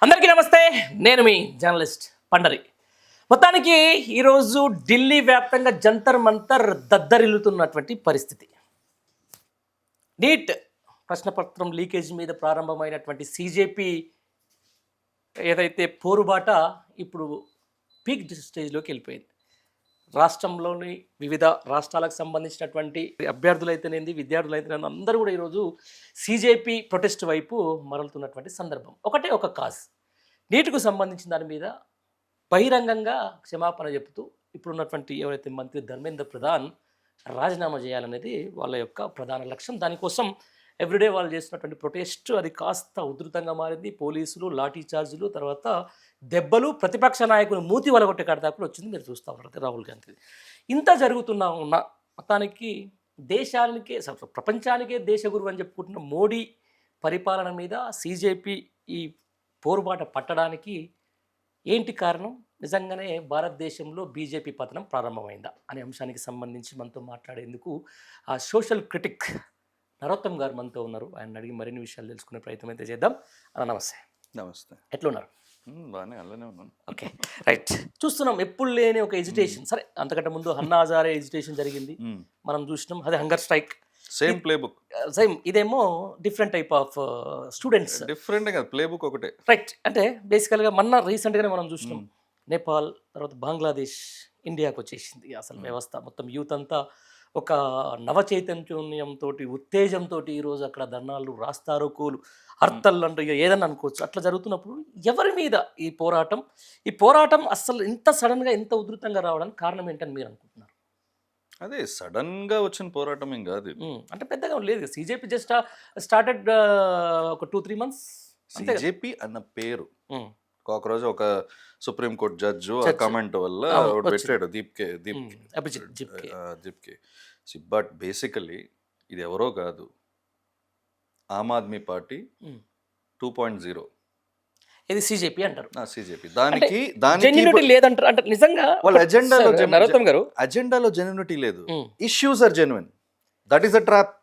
అందరికీ నమస్తే. నేను మీ జర్నలిస్ట్ పండరి. మొత్తానికి ఈరోజు ఢిల్లీ వ్యాప్తంగా జంతర్ మంతర్ దద్దరిల్లుతున్నటువంటి పరిస్థితి. నీట్ ప్రశ్నపత్రం లీకేజ్ మీద ప్రారంభమైనటువంటి సీజేపీ ఏదైతే పోరుబాట ఇప్పుడు పీక్ స్టేజ్లోకి వెళ్ళిపోయింది. రాష్ట్రంలోని వివిధ రాష్ట్రాలకు సంబంధించినటువంటి అభ్యర్థులైతేనేది, విద్యార్థులైతేనేది అందరూ కూడా ఈరోజు సీజేపీ ప్రొటెస్ట్ వైపు మరలుతున్నటువంటి సందర్భం. ఒకటే ఒక కాజ్, నీటికి సంబంధించిన దాని మీద బహిరంగంగా క్షమాపణ చెబుతూ ఇప్పుడున్నటువంటి ఎవరైతే మంత్రి ధర్మేంద్ర ప్రధాన్ రాజీనామా చేయాలనేది వాళ్ళ యొక్క ప్రధాన లక్ష్యం. దానికోసం ఎవ్రీడే వాళ్ళు చేస్తున్నటువంటి ప్రొటెస్ట్ అది కాస్త ఉధృతంగా మారింది. పోలీసులు లాఠీ చార్జీలు, తర్వాత దెబ్బలు, ప్రతిపక్ష నాయకులు మూతి వలగొట్టే కడతాకులు వచ్చింది. మీరు చూస్తూ ఉంటారు రాహుల్ గాంధీ. ఇంత జరుగుతున్నా ఉన్న మొత్తానికి దేశానికే, ప్రపంచానికే దేశగురువు అని చెప్పుకుంటున్న మోడీ పరిపాలన మీద సీజేపీ ఈ పోరుబాట పట్టడానికి ఏంటి కారణం? నిజంగానే భారతదేశంలో బీజేపీ పతనం ప్రారంభమైందా అనే అంశానికి సంబంధించి మనతో మాట్లాడేందుకు ఆ సోషల్ క్రిటిక్ నరోత్తమ్ గారు మనతో ఉన్నారు. ఆయన అడిగి మరిన్ని విషయాలు తెలుసుకునే ప్రయత్నం అయితే చేద్దాం. నమస్తే. నమస్తే. ఎట్లున్నారు? బాగానే, అలానే ఉన్నాను. Okay, right. చూస్తున్నాం ఎప్పుడు లేని ఒక ఎజిటేషన్. సరే, అంతకంటే ముందు అన్నా హజారే ఎజిటేషన్ జరిగింది, మనం చూసినాం. అదే hunger strike, same play book, same. ఇదేమో different type of students, different కదా, ప్లే బుక్ ఒకటే. రైట్. అంటే బేసికల్గా మొన్న రీసెంట్గానే మనం చూసినాం నేపాల్, తర్వాత బంగ్లాదేశ్ ఇండియాకి వచ్చేసింది. అసలు వ్యవస్థ మొత్తం యూత్ అంతా ఒక నవ చైతన్యంతో, ఉత్తేజంతో ఈరోజు అక్కడ ధర్నాలు, రాస్తారోకోలు, అర్థాలు అంటే ఏదన్నా అనుకోవచ్చు. అట్లా జరుగుతున్నప్పుడు ఎవరి మీద ఈ పోరాటం అసలు ఇంత సడన్గా, ఇంత ఉధృతంగా రావడానికి కారణం ఏంటని మీరు అనుకుంటున్నారు? అదే సడన్ గా వచ్చిన పోరాటం ఏం కాదు. అంటే పెద్దగా లేదు. సీజేపీ జస్ట్ స్టార్టెడ్ ఒక 2-3 months. సీజేపీ అన్న పేరు ఒక రోజు ఒక సుప్రీం కోర్ట్ జడ్జు ఆ కమెంట్ వల్ల పెట్టాడు, దీప్కే. బట్ బేసికలీ ఇది ఎవరో కాదు, ఆమ్ ఆద్మీ పార్టీ 2.0. ఇది సీజేపీ అంటారు. సీజేపీ దానికి లేదంటారు. అంటే నిజంగా వాళ్ళ అజెండాలో నరోత్తమ్ గారు, అజెండాలో జెన్యూనిటీ లేదు. Issues are genuine, that is a trap.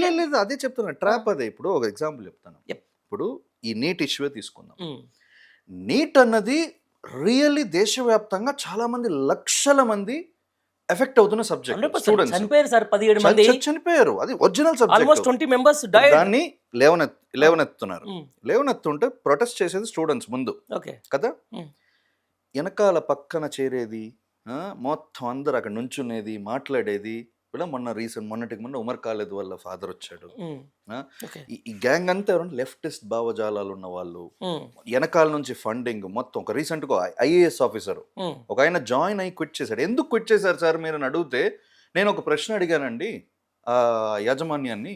లేదు, అదే చెప్తున్నా, ట్రాప్ అదే. ఇప్పుడు ఒక ఎగ్జాంపుల్ చెప్తాను. ఇప్పుడు ఈ నీట్ ఇష్యూ తీసుకుందాం. నీట్ అన్నది రియల్లీ దేశవ్యాప్తంగా చాలా మంది, లక్షల మంది ఎఫెక్ట్ అవుతున్న సబ్జెక్ట్. స్టూడెంట్స్ చనిపోయారు సార్, 17 మంది చనిపోయారు. అది original subject. Almost 20 members died. దాన్ని లేవనెత్తుంటే ప్రొటెస్ట్ చేసేది స్టూడెంట్స్ ముందు కదా, వెనకాల పక్కన చేరేది మొత్తం అందరు అక్కడ నుంచునేది, మాట్లాడేది. ఇలా మొన్నటికి మొన్న ఉమర్ ఖాలిద్ వాళ్ళ ఫాదర్ వచ్చాడు. ఈ గ్యాంగ్ అంతా ఎవరంటే లెఫ్టిస్ట్ భావజాలాలు ఉన్న వాళ్ళు, వెనకాల నుంచి ఫండింగ్ మొత్తం. ఒక రీసెంట్ గా ఐఏఎస్ ఆఫీసర్ ఒక ఆయన జాయిన్ అయ్యి క్విట్ చేశాడు. ఎందుకు క్విట్ చేశారు సార్ మీరు అని అడిగితే, నేను ఒక ప్రశ్న అడిగానండి ఆ యాజమాన్యాన్ని,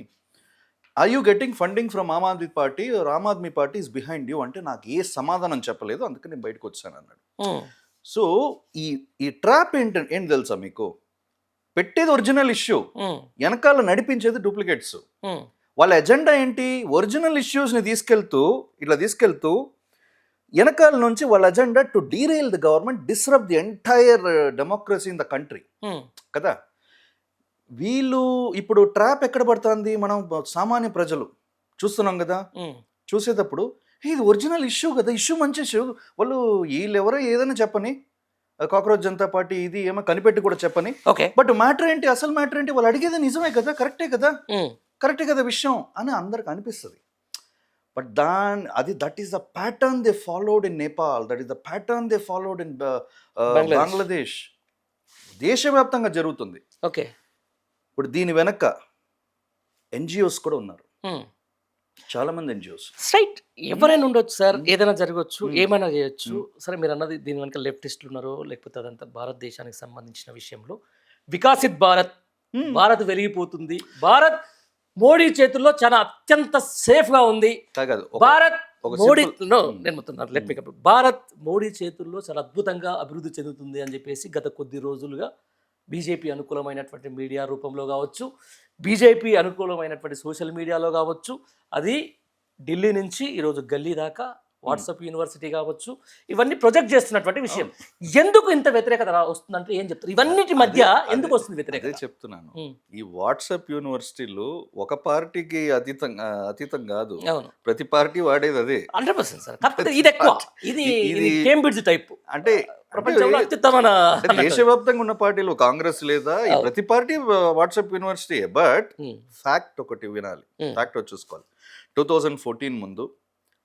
are you getting funding from Aam Aadmi Party, Aam Aadmi Party is behind you అంటే నాకు ఏ సమాధానం చెప్పలేదు, అందుకని నేను బయటకు వచ్చాను అన్నాడు. సో ఈ ట్రాప్ ఏంటి తెలుసా మీకు? పెట్టేది ఒరిజినల్ ఇష్యూ, వెనకాల నడిపించేది డూప్లికేట్స్. వాళ్ళ ఎజెండా ఏంటి? ఒరిజినల్ ఇష్యూస్ని తీసుకెళ్తూ వెనకాల నుంచి వాళ్ళ agenda to derail the government, disrupt the entire democracy in the country కదా. వీళ్ళు ఇప్పుడు ట్రాప్ ఎక్కడ పడుతుంది? మనం సామాన్య ప్రజలు చూస్తున్నాం కదా. చూసేటప్పుడు ఇది ఒరిజినల్ ఇష్యూ కదా, ఇష్యూ మంచి ఇష్యూ, వీళ్ళెవరో ఏదైనా చెప్పని, కాక్రోచ్ జనతా పార్టీ ఇది ఏమో కనిపెట్టి కూడా చెప్పని, బట్ మ్యాటర్ ఏంటి, అసలు మ్యాటర్ ఏంటి, వాళ్ళు అడిగేది నిజమే కదా, కరెక్టే కదా విషయం అని అందరికి అనిపిస్తుంది. But that is the pattern they followed in Nepal, that is the pattern they followed in Bangladesh. దేశవ్యాప్తంగా జరుగుతుంది. ఓకే, ఇప్పుడు దీని వెనక ఎన్జిఓస్ కూడా ఉన్నారు, చాలా మంది ఎన్జిఓస్. రైట్, ఎవరైనా ఉండొచ్చు సార్, ఏదైనా జరగవచ్చు, ఏమైనా చేయొచ్చు. సరే, మీరు అన్నది దీని వెనక లెఫ్టిస్టులు ఉన్నారో లేకపోతే అదంతా భారతదేశానికి సంబంధించిన విషయంలో వికసిత్ భారత్ వెలిగిపోతుంది. భారత్ మోడీ చేతుల్లో చాలా అత్యంత సేఫ్ గా ఉంది. భారత్ మోడీ చేతుల్లో చాలా అద్భుతంగా అభివృద్ధి చెందుతుంది అని చెప్పేసి గత కొద్ది రోజులుగా బీజేపీ అనుకూలమైనటువంటి మీడియా రూపంలో కావచ్చు, బీజేపీ అనుకూలమైనటువంటి సోషల్ మీడియాలో కావచ్చు, అది ఢిల్లీ నుంచి ఈరోజు గల్లీ దాకా వాట్సాప్ యూనివర్సిటీ కావచ్చు, ఇవన్నీ ప్రొజెక్ట్ చేస్తున్నటువంటి విషయం. ఎందుకు ఇంత వ్యతిరేకత వస్తుందంటే ఏం చెప్తారు? ఇవన్నిటి మధ్య ఎందుకు వస్తుంది అదే వ్యతిరేకత? చెప్తున్నాను. ఈ వాట్సాప్ యూనివర్సిటీలు ఒక పార్టీకి అతీతం కాదు. అవును, ప్రతి పార్టీ వాడేది అదే. 100% సార్. కాకపోతే ఇది ఎక్కువ, ఇది కేంబ్రిడ్జ్ టైప్ అంటే ప్రపంచంలో అత్యుత్తమైన దేశవ్యాప్తంగా ఉన్న పార్టీలు కాంగ్రెస్ లేదా ఈ ప్రతి party WhatsApp university. But fact ఒకటి వినాలి, ఫ్యాక్ట్ వచ్చి చూసుకోవాలి. 2014 ముందు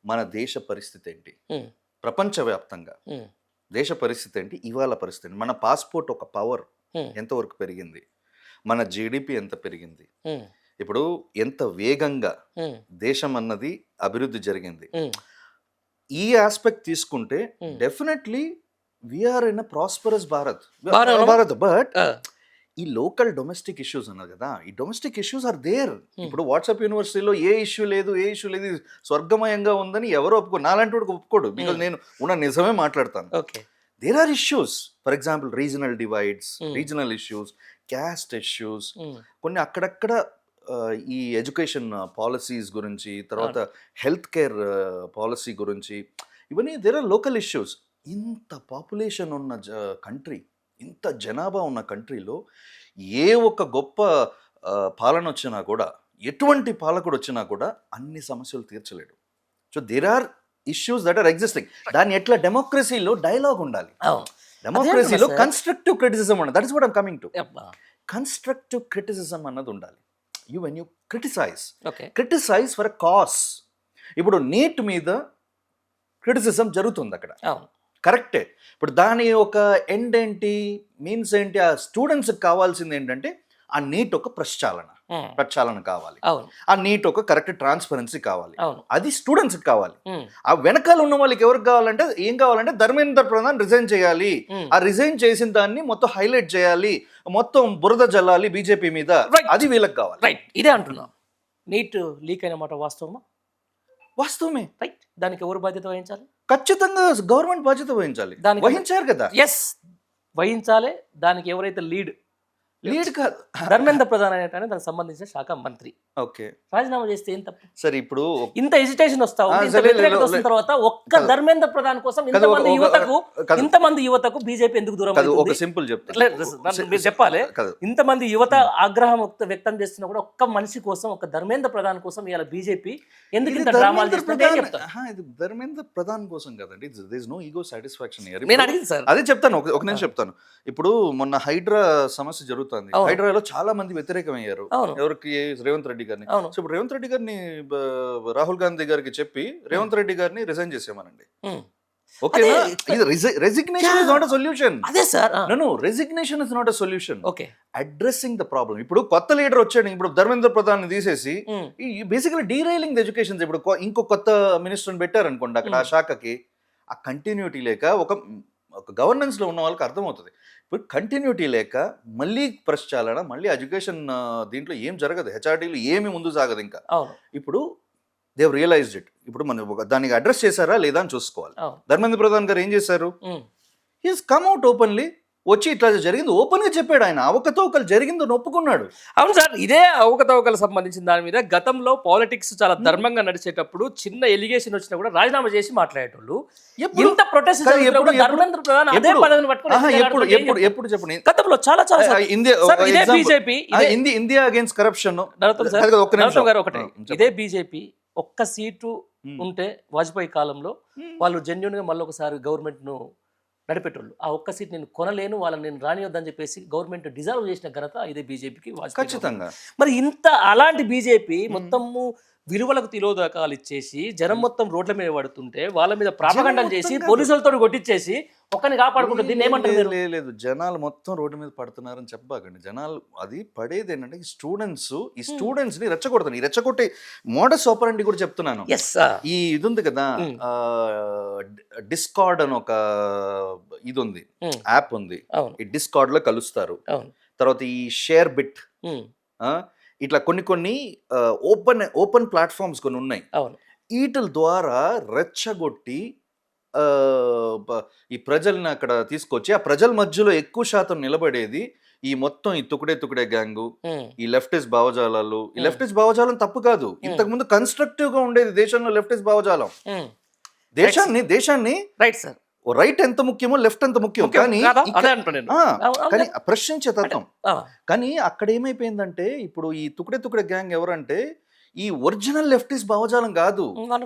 మన దేశ పరిస్థితి ఏంటి, ప్రపంచవ్యాప్తంగా దేశ పరిస్థితి ఏంటి, ఇవాళ పరిస్థితి ఏంటి, మన పాస్పోర్ట్ ఒక పవర్ ఎంతవరకు పెరిగింది, మన జీడిపి ఎంత పెరిగింది, ఇప్పుడు ఎంత వేగంగా దేశం అన్నది అభివృద్ధి జరిగింది. ఈ ఆస్పెక్ట్ తీసుకుంటే definitely we are in a prosperous Bharat. But ఈ లోకల్ డొమెస్టిక్ ఇష్యూస్ అన్నారు కదా, ఈ డొమెస్టిక్ ఇష్యూస్ ఆర్ దేర్. ఇప్పుడు వాట్సాప్ యూనివర్సిటీలో ఏ ఇష్యూ లేదు ఇది స్వర్గమయంగా ఉందని ఎవరో నాలాంటి వాడికి ఒప్పుకోడు. బికాజ్ నేను ఉన్న నిజమే మాట్లాడతాను. There are issues, for example regional divides, regional issues, caste issues, కొన్ని అక్కడక్కడ ఈ ఎడ్యుకేషన్ పాలసీస్ గురించి, తర్వాత హెల్త్ కేర్ పాలసీ గురించి, ఇవన్నీ దేర్ ఆర్ లోకల్ ఇష్యూస్. ఇంత పాపులేషన్ ఉన్న కంట్రీ, ఇంత జనాభా ఉన్న కంట్రీలో ఏ ఒక్క గొప్ప పాలన వచ్చినా కూడా, ఎటువంటి పాలకుడు వచ్చినా కూడా అన్ని సమస్యలు తీర్చలేడు. So there are issues that are existing. దాన్ని ఎట్లా డెమోక్రసీలో డైలాగ్ ఉండాలి, డెమోక్రసీలో కన్స్ట్రక్టివ్ క్రిటిసిజం ఉండాలి. That is what I'm coming to. Constructive criticism అన్నది ఉండాలి. When you criticise for a cause. ఇప్పుడు నీట్ మీద క్రిటిసిజం జరుగుతుంది అక్కడ, కరెక్టే. ఇప్పుడు దాని ఒక ఎండ్ ఏంటి, మీన్స్ ఏంటి, ఆ స్టూడెంట్స్కి కావాల్సింది ఏంటంటే ఆ నీట్ ఒక ప్రక్షాళన కావాలి, ఆ నీట్ ఒక కరెక్ట్ ట్రాన్స్పరెన్సీ కావాలి, అది స్టూడెంట్స్కి కావాలి. ఆ వెనకాల ఉన్న వాళ్ళకి ఎవరికి కావాలంటే ఏం కావాలంటే ధర్మేంద్ర ప్రధాన్ రిజైన్ చేయాలి, ఆ రిజైన్ చేసిన దాన్ని మొత్తం హైలైట్ చేయాలి, మొత్తం బురద జల్లాలి బీజేపీ మీద, అది వీళ్ళకి కావాలి. రైట్, ఇదే అంటున్నాం. నీట్ లీక్ అయిన మాట వాస్తవమా? వాస్తవమే. రైట్, దానికి ఎవరు బాధ్యత వహించాలి? ఖచ్చితంగా గవర్నమెంట్ బాధ్యత వహించాలి. వహించారు కదా. ఎస్, వహించాలి. దానికి ఎవరైతే లీడ్ కాదు, ధర్మేంద్ర ప్రధాన్ అనేటానే దానికి సంబంధించిన శాఖ మంత్రి. ఓకే, రాజీనామా చేస్తే ఏం తప్పు? సరే, ఇప్పుడు ఇంత ఎజిటేషన్ వస్తున్న తర్వాత ఒక్క ధర్మేంద్ర ప్రధాన్ కోసం ఇంతమంది యువతకు బీజేపీ ఎందుకు దూరం? ఒక సింపుల్ మీరు చెప్పాలి. ఇంతమంది యువత ఆగ్రహం వ్యక్తం చేస్తున్నా కూడా ఒక్క మనిషి కోసం, ఒక ధర్మేంద్ర ప్రధాన్ కోసం ఇవాళ బీజేపీ ఎందుకు ఇంత డ్రామాలు చేస్తుంటే ఇది ధర్మేంద్ర ప్రధాన్ కోసం కదండి. There is no ego satisfaction here. నేను అడిగింది సార్, అదే చెప్తాను, ఒక నిమిషం చెప్తాను. ఇప్పుడు మొన్న హైడ్రా సమస్య జరుగుతుంది. హైడ్రాలో చాలా మంది వ్యతిరేకమయ్యారు. ఎవరికి? రేవంత్ రెడ్డి గారిని. సో ఇప్పుడు రేవంత్ రెడ్డి గారిని రాహుల్ గాంధీ గారికి చెప్పి రేవంత్ రెడ్డి గారిని రిజైన్ చేసేమనండి. ఓకేనా? Resignation is not a solution. అదే sir, no, resignation is not a solution. Okay, addressing the problem. ఇప్పుడు కొత్త లీడర్ వచ్చాడు, ఇప్పుడు ధర్మేంద్ర ప్రధాన్ తీసేసి బేసికలీ డీరైలింగ్ ద ఎడ్యుకేషన్. ఇప్పుడు ఇంకో కొత్త మినిస్టర్ని పెట్టారు అనుకోండి అక్కడ, ఆ శాఖకి ఆ కంటిన్యూటీ లేక ఒక గవర్నెన్స్ లో ఉన్న వాళ్ళకి అర్థమవుతుంది. ఇప్పుడు కంటిన్యూటీ లేక మళ్ళీ ప్రశ్చాలన, మళ్ళీ ఎడ్యుకేషన్ దీంట్లో ఏం జరగదు, హెచ్ఆర్డీలు ఏమి ముందు సాగదు ఇంకా. ఇప్పుడు దే రియలైజ్డ్ ఇట్. ఇప్పుడు మనం దానికి అడ్రస్ చేశారా లేదా అని చూసుకోవాలి. ధర్మేంద్ర ప్రధాన్ గారు ఏం చేశారు? హీస్ కమ్ అవుట్ ఓపెన్లీ, వచ్చి ఇట్లా జరిగింది ఓపెన్ గా చెప్పాడు. ఆయన అవకతవకలు జరిగిందని ఒప్పుకున్నాడు. అవును సార్, ఇదే అవకతవకలు సంబంధించిన దాని మీద గతంలో పాలిటిక్స్ చాలా ధర్మంగా నడిచేటప్పుడు చిన్న ఎలిగేషన్ వచ్చినా కూడా రాజీనామా చేసి మాట్లాడేటోళ్ళు. ఇంత ప్రొటెస్ట్ ధర్మేంద్ర ప్రధాన్ అదే పదవిని పట్టుకొని ఎప్పుడు చెప్పండి, గతంలో చాలా బీజేపీ ఇండియా అగేన్స్ట్ కరప్షన్. ఒకటే, ఇదే బీజేపీ ఒక్క సీటు ఉంటే వాజ్పేయి కాలంలో వాళ్ళు జెన్యున్ గా మళ్ళీ ఒకసారి గవర్నమెంట్ ను నడిపేటోళ్ళు. ఆ ఒక్క సీట్ నేను కొనలేను, వాళ్ళని నేను రానివద్దని చెప్పేసి గవర్నమెంట్ డిజాల్వ్ చేసిన ఘనత ఇదే బీజేపీకి. ఖచ్చితంగా. మరి ఇంత అలాంటి బీజేపీ మొత్తము విలువలకు తిలోదకాలు ఇచ్చేసి జనం మొత్తం రోడ్ల మీద పడుతుంటే వాళ్ళ మీద ప్రాపగండం చేసి పోలీసులతో కొట్టించేసి ఒక్కని కాపాడుకుంటుంది. దీన్ని ఏమంటారు? లేదు, జనాలు మొత్తం రోడ్డు మీద పడుతున్నారని చెప్పబాకండి. జనాలు అది పడేది ఏంటంటే ఈ స్టూడెంట్స్ ని రెచ్చగొడతాను. ఈ రెచ్చగొట్టే మోడస్ ఆపరెండి కూడా చెప్తున్నాను. ఈ ఇది ఉంది కదా, డిస్కార్డ్ అని ఒక ఇది ఉంది, యాప్ ఉంది. ఈ డిస్కార్డ్ లో కలుస్తారు. తర్వాత ఈ షేర్ బిట్, ఇట్లా కొన్ని ఓపెన్ ప్లాట్ఫామ్స్ కొన్ని ఉన్నాయి. వీటి ద్వారా రెచ్చగొట్టి ఈ ప్రజల్ని అక్కడ తీసుకొచ్చి ఆ ప్రజల మధ్యలో ఎక్కువ శాతం నిలబడేది ఈ మొత్తం ఈ తుకుడే గ్యాంగు, ఈ లెఫ్టిస్ట్ భావజాలాలు. ఈ లెఫ్టిస్ట్ భావజాలం తప్పు కాదు, ఇంతకు ముందు కన్స్ట్రక్టివ్ గా ఉండేది దేశంలో లెఫ్టిస్ట్ భావజాలం. దేశాన్ని రైట్ సార్, రైట్ ఎంత ముఖ్యమో లెఫ్ట్ ఎంత ముఖ్యం, కానీ అదే అంటున్నాను నేను. కానీ ప్రశ్నించే తత్వం. ఆ, కానీ అక్కడ ఏమైపోయిందంటే ఇప్పుడు ఈ తుకడే గ్యాంగ్ ఎవరంటే ఈ ఒరిజినల్ లెఫ్టిస్ట్ భావజాలం కాదు,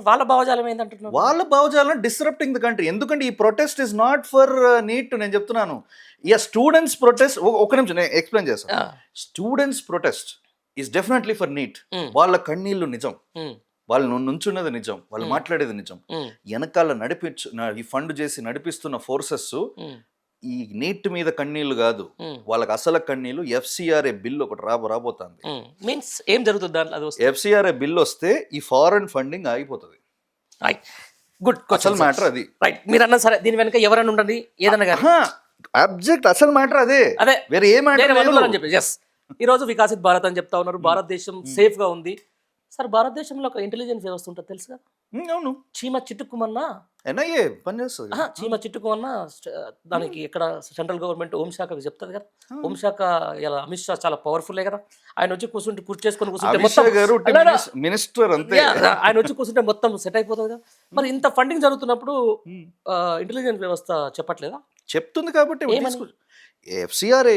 వాళ్ళ భావజాలం ఏంటంటున్నారు? వాళ్ళ భావజాలం డిస్రప్టింగ్ ద కంట్రీ. ఎందుకంటే ఈ protest is not for NEET. నేను చెప్తున్నాను, స్టూడెంట్స్ ప్రొటెస్ట్, ఒక నిమిషం నేను ఎక్స్ప్లెయిన్ చేస్తాను. Students protest is definitely for NEET. వాళ్ళ కన్నీళ్లు నిజం, వాళ్ళు నుంచున్నది నిజం, వాళ్ళు మాట్లాడేది నిజం. వెనకాల ఈ ఫండ్ చేసి నడిపిస్తున్న ఫోర్సెస్ ఈ నీట్ మీద కన్నీళ్లు కాదు, వాళ్ళకి అసలు కన్నీళ్లు FCRA బిల్ ఒకటి రాబోతుంది. మీన్స్ ఏం జరుగుతుంది దాంట్లో? FCRA బిల్ వస్తే ఈ ఫారెన్ ఫండింగ్ ఆగిపోతుంది. గుడ్, అసలు మ్యాటర్ అది. రైట్, మీరు అన్న సరే, దీని వెనక ఎవరైనా ఉండండి ఏదన్నా కానీ అబ్జెక్ట్ అసలు మ్యాటర్ అదే, వేరే ఏ మ్యాటర్ అని చెప్పి. ఎస్, ఈ రోజు వికసిత్ భారత్ అని చెప్తా ఉన్నారు, భారతదేశం సేఫ్ గా ఉంది. సార్, భారతదేశంలో ఒక ఇంటెలిజెన్స్ వ్యవస్థ ఉంటుంది తెలుసు కదా? అవును. చీమ చిట్టుకుమన్నా NIA పనిచేస్తుంది. చీమ చిట్టుకుమన్నా దానికి ఇక్కడ సెంట్రల్ గవర్నమెంట్ హోంశాఖకు చెప్తుంది కదా. హోంశాఖ ఇలా అమిత్ షా చాలా పవర్ఫుల్లే కదా. ఆయన వచ్చి కూర్చేసుకొని కూర్చుంటే మినిస్టర్ అంతే, ఆయన వచ్చి కూర్చుంటే మొత్తం సెట్ అయిపోతుంది కదా. మరి ఇంత ఫండింగ్ జరుగుతున్నప్పుడు ఇంటెలిజెన్స్ వ్యవస్థ చెప్పట్లేదా? చెప్తుంది. కాబట్టి FCRA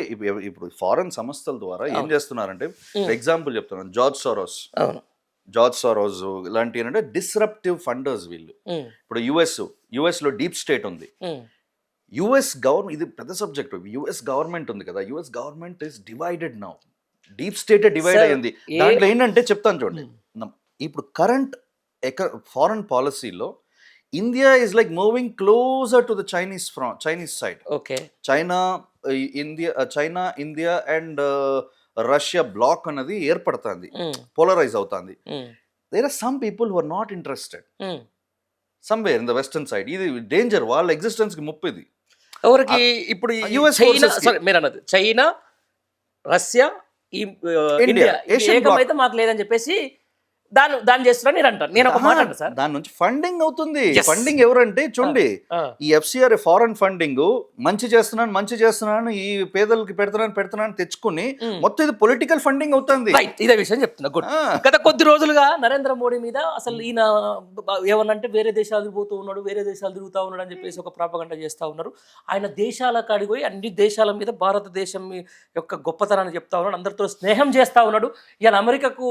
ఇప్పుడు ఫారెన్ సంస్థల ద్వారా ఏం చేస్తున్నారంటే, ఎగ్జాంపుల్ చెప్తున్నాను, జార్జ్ సోరోస్ ఇలాంటి ఏంటంటే డిస్రప్టివ్ ఫండర్స్ వీళ్ళు. ఇప్పుడు యుఎస్ లో డీప్ స్టేట్ ఉంది. యుఎస్ గవర్నమెంట్, ఇది పెద్ద సబ్జెక్ట్. యుఎస్ గవర్నమెంట్ ఉంది కదా, US government is divided now. Deep state divide అయ్యింది. దాంట్లో ఏంటంటే చెప్తాను చూడండి, ఇప్పుడు కరెంట్ ఫారెన్ పాలసీలో India is like moving closer to the Chinese side. Okay, China India and Russia block అనేది ఏర్పడుతుంది, పోలరైజ్ అవుతుంది. There are some people who are not interested somewhere in the western side. ఇది danger, వాళ్ళ existence కి ముప్పు ఇది. ఎవరికి? ఇప్పుడు మీరు అన్నది చైనా, రష్యా, ఇండియా ఏకమైతే మాకు లేదని చెప్పేసి దాన్ని చేస్తున్నా నేను అంటాను. నేను ఒక మాట అంట సార్, దాని నుంచి ఫండింగ్ అవుతుంది. ఫండింగ్ ఎవరంటే చూడండి, ఈ FCRA ఫారెన్ ఫండింగ్ మంచి చేస్తున్నాను ఈ పేదలకి పెడుతున్నాను తెచ్చుకుని మొత్తం ఇది పొలిటికల్ ఫండింగ్ అవుతుంది. ఇదే విషయం చెప్తున్నా. గత కొద్ది రోజులుగా నరేంద్ర మోడీ మీద అసలు ఈయన ఏమన్నంటే వేరే దేశాలు తిరుగుతూ ఉన్నాడు, వేరే దేశాలు తిరుగుతూ ఉన్నాడు అని చెప్పేసి ఒక ప్రాపగండ చేస్తూ ఉన్నారు. ఆయన దేశాల కాడికి పోయి అన్ని దేశాల మీద భారతదేశం యొక్క గొప్పతనాన్ని చెప్తా ఉన్నాడు, అందరితో స్నేహం చేస్తా ఉన్నాడు. ఇవాళ అమెరికాకు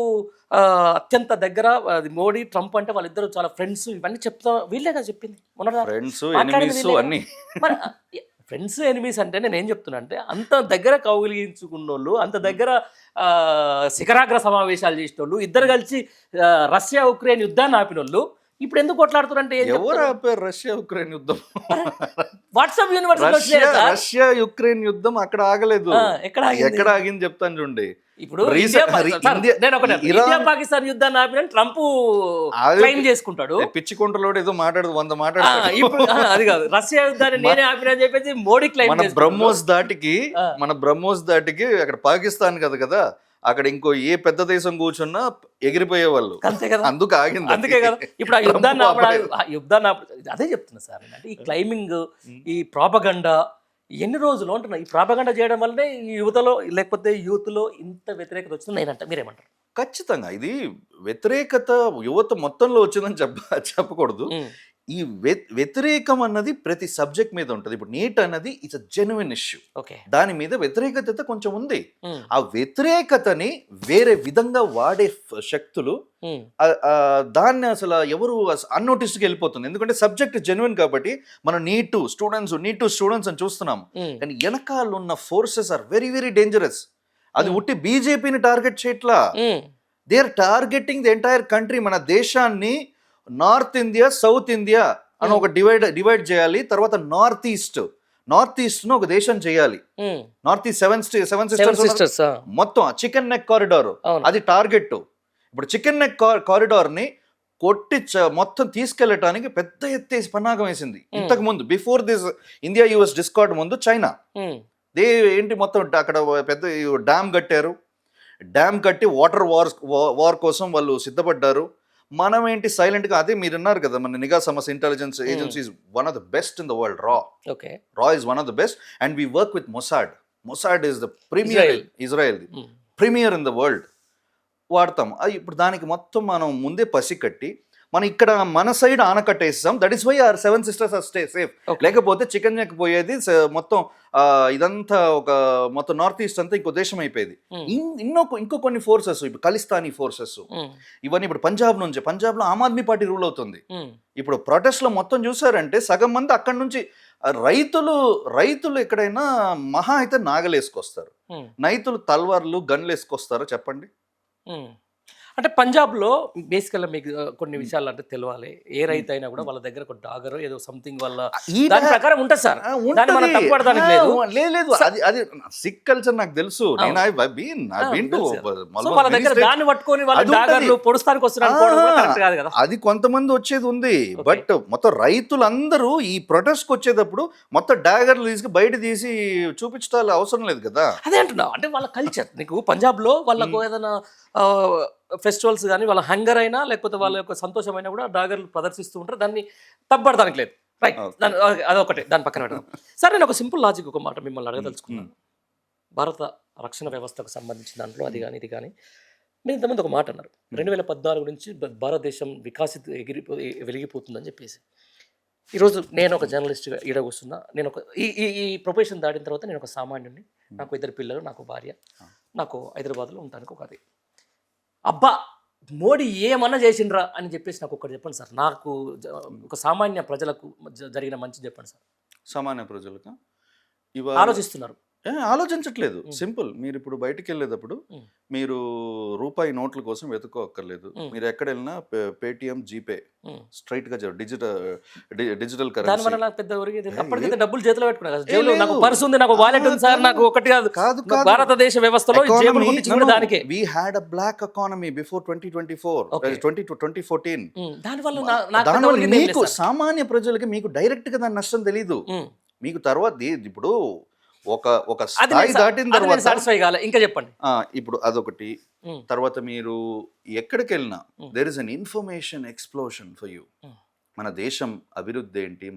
అత్యంత దగ్గర మోడీ, ట్రంప్ అంటే వాళ్ళిద్దరు చాలా ఫ్రెండ్స్, ఇవన్నీ చెప్తా వీళ్ళే కదా చెప్పింది. ఫ్రెండ్స్ ఎనిమీస్ అంటే నేను ఏం చెప్తున్నా అంటే, అంత దగ్గర కౌగిలించుకున్నోళ్ళు, అంత దగ్గర శిఖరాగ్ర సమావేశాలు చేసిన వాళ్ళు, ఇద్దరు కలిసి రష్యా ఉక్రెయిన్ యుద్ధాన్ని ఆపినోళ్ళు ఇప్పుడు ఎందుకు కొట్లాడుతారంటే, ఎవరు ఆపారు రష్యా ఉక్రెయిన్ యుద్ధం? వాట్సాప్ యూనివర్సిటీ రష్యా యుక్రెయిన్ యుద్ధం అక్కడ ఆగలేదు. ఎక్కడ ఆగింది చెప్తాను చూడండి. ఇప్పుడు పాకిస్తాన్ యుద్ధాన్ని ఆపిన ట్రంప్ క్లెయిమ్ చేసుకుంటాడు, పిచ్చి కొంటలోడు ఏదో మాట్లాడదు 100 మాట్లాడు. ఇప్పుడు అది కాదు, రష్యా యుద్ధాన్ని నేనే ఆపిన అని చెప్పేసి మోడీ క్లెయిమ్. మన బ్రహ్మోస్ దాటికి అక్కడ పాకిస్తాన్ కదా, అక్కడ ఇంకో ఏ పెద్ద దేశం కూర్చున్నా ఎగిరిపోయేవాళ్ళు, అంతే కదా, అందుకు ఆగింది. అందుకే కదా ఇప్పుడు ఆ యుద్ధాన్ని అదే చెప్తున్నా సార్. అంటే ఈ క్లైమింగ్, ఈ ప్రాపగండా ఎన్ని రోజులు అంటున్నా, ఈ ప్రాపగండా చేయడం వల్లనే ఈ యువతలో లేకపోతే యూత్లో ఇంత వ్యతిరేకత వచ్చింది నేనంట. మీరేమంటారు? ఖచ్చితంగా ఇది వ్యతిరేకత యువత మొత్తంలో వచ్చిందని చెప్పకూడదు. ఈ వ్యతిరేకం అన్నది ప్రతి సబ్జెక్ట్ మీద ఉంటుంది. ఇప్పుడు నీట్ అన్నది ఇట్స్ అ జెన్యున్ ఇష్యూ, దాని మీద వ్యతిరేకత కొంచెం ఉంది. ఆ వ్యతిరేకతని వేరే విధంగా వాడే శక్తులు దాన్ని అసలు ఎవరు అన్నోటిస్డ్కి వెళ్ళిపోతుంది. ఎందుకంటే సబ్జెక్ట్ జెన్యున్ కాబట్టి మనం నీట్ టు స్టూడెంట్స్ అని చూస్తున్నాము. కానీ వెనకాల ఉన్న forces are very very dangerous. అది ఉట్టి బీజేపీని టార్గెట్ చేయట్లా, they are targeting the entire country. మన దేశాన్ని నార్త్ ఇండియా, సౌత్ ఇండియా అని ఒక డివైడ్ చేయాలి. తర్వాత నార్త్ ఈస్ట్ ను ఒక దేశం చేయాలి. నార్త్ ఈస్ట్ సెవెన్ సిస్టర్స్ మొత్తం చికెన్ నెక్ కారిడార్ అది టార్గెట్. ఇప్పుడు చికెన్ నెక్ కారిడార్ ని కొట్టి మొత్తం తీసుకెళ్ళటానికి పెద్ద ఎత్తేసి పన్నాగం వేసింది. ఇంతకు ముందు before this India US discard ముందు చైనా ఏంటి మొత్తం అక్కడ పెద్ద డ్యామ్ కట్టారు. డ్యామ్ కట్టి వాటర్ వార్ కోసం వాళ్ళు సిద్ధపడ్డారు. మనం ఏంటి సైలెంట్గా, అదే మీరు అన్నారు కదా, మన నిఘా సమస్య intelligence agency is one of the best in the world. రా is one of the best and we work with Mossad is the premier, Israel premier in the world. వాడతాం. ఇప్పుడు దానికి మొత్తం మనం ముందే పసికట్టి మనం ఇక్కడ మన సైడ్ ఆనకట్టేస్తాం. That is why our 7 sisters are stay safe. లేకపోతే చికెన్ నెక్ పోయేది మొత్తం ఇదంతా ఒక మొత్తం నార్త్ ఈస్ట్ అంతా ఇంకో దేశం అయిపోయేది. ఇంకో కొన్ని ఫోర్సెస్, ఇప్పుడు ఖలిస్తానీ ఫోర్సెస్ ఇవన్నీ ఇప్పుడు పంజాబ్లో ఆమ్ ఆద్మీ పార్టీ రూల్ అవుతుంది. ఇప్పుడు ప్రొటెస్ట్ లో మొత్తం చూసారంటే సగం మంది అక్కడి నుంచి రైతులు ఎక్కడైనా మహా అయితే నాగలేసుకొస్తారు, రైతులు తల్వార్లు గన్లు వేసుకొస్తారో చెప్పండి. అంటే పంజాబ్లో బేసికల్గా మీకు కొన్ని విషయాలు అంటే తెలియాలి. ఏ రైతు అయినా కూడా వాళ్ళ దగ్గర ఒక డాగర్ ఏదో సంథింగ్ వాళ్ళ దాని ప్రకారం ఉంటుంది సార్. దాన్ని మనం తప్పడానికి లేదు. అది సిక్ కల్చర్ నాకు తెలుసు. వాళ్ళ దగ్గర దాన్ని పట్టుకొని వాళ్ళ డాగర్లు పొడుస్తానికి వస్తున్నారు. అది కొంతమంది వచ్చేది ఉంది. బట్ మొత్తం రైతులందరూ ఈ ప్రొటెస్ట్ వచ్చేటప్పుడు మొత్తం డాగర్లు తీసుకు బయట తీసి చూపించడానికి అవసరం లేదు కదా. అదే అంటున్నా, అంటే వాళ్ళ కల్చర్. నీకు పంజాబ్లో వాళ్ళకు ఏదైనా ఫెస్టివల్స్ కానీ వాళ్ళ హంగర్ అయినా లేకపోతే వాళ్ళ యొక్క సంతోషమైనా కూడా డాగర్లు ప్రదర్శిస్తూ ఉంటారు. దాన్ని తప్పడడానికి లేదు. రైట్, అదొకటే, దాని పక్కన పెట్టడం. సార్, నేను ఒక సింపుల్ లాజిక్ ఒక మాట మిమ్మల్ని అడగదలుచుకున్నాను. భారత రక్షణ వ్యవస్థకు సంబంధించిన దాంట్లో అది కానీ ఇది కానీ మీరు ఇంతకుముందు ఒక మాట అన్నారు, 2014 నుంచి భారతదేశం వెలిగిపోతుందని చెప్పేసి. ఈరోజు నేను ఒక జర్నలిస్ట్గా ఈడ కూర్చున్నా. నేను ఒక ఈ ప్రొఫెషన్ దాటిన తర్వాత నేను ఒక సామాన్యుడిని. నాకు 2 పిల్లలు, నాకు భార్య, నాకు హైదరాబాద్లో ఉంటానికి ఒక అది. అబ్బా మోడీ ఏమన్నా చేసిండ్రా అని చెప్పేసి నాకు ఒక్కటి చెప్పండి సార్. నాకు ఒక సామాన్య ప్రజలకు జరిగిన మంచి చెప్పండి సార్. సామాన్య ప్రజలకు ఆలోచిస్తున్నారు, ఆలోచించట్లేదు. సింపుల్. మీరు ఇప్పుడు బయటికి వెళ్ళేటప్పుడు మీరు రూపాయి నోట్ల కోసం వెతుక్కోక్కర్లేదు. మీరు ఎక్కడ వెళ్ళినా పేటిఎం, జీపే స్ట్రైట్ గా డిజిటల్ కరెన్సీ. అప్పటికైతే డబ్బులు చేతిలో పెట్టుకున్నా, నాకు పర్స్ ఉంది, నాకు వాలెట్ ఉంది సార్. నాకు ఒకటి కాదు, భారతదేశ వ్యవస్థలో దానికి we had a black economy before 2014. దానివల్ల మీకు సామాన్య ప్రజలకి మీకు డైరెక్ట్ గా దాని నష్టం తెలీదు. మీకు తర్వాత ఇప్పుడు ఒక స్థాయి దాటిన తర్వాత సాటిస్ఫై కాలే, ఇంకా చెప్పండి. ఇప్పుడు అదొకటి. తర్వాత మీరు ఎక్కడికి వెళ్ళినా there is an information explosion for you. మన దేశం అభివృద్ధి ఏంటి,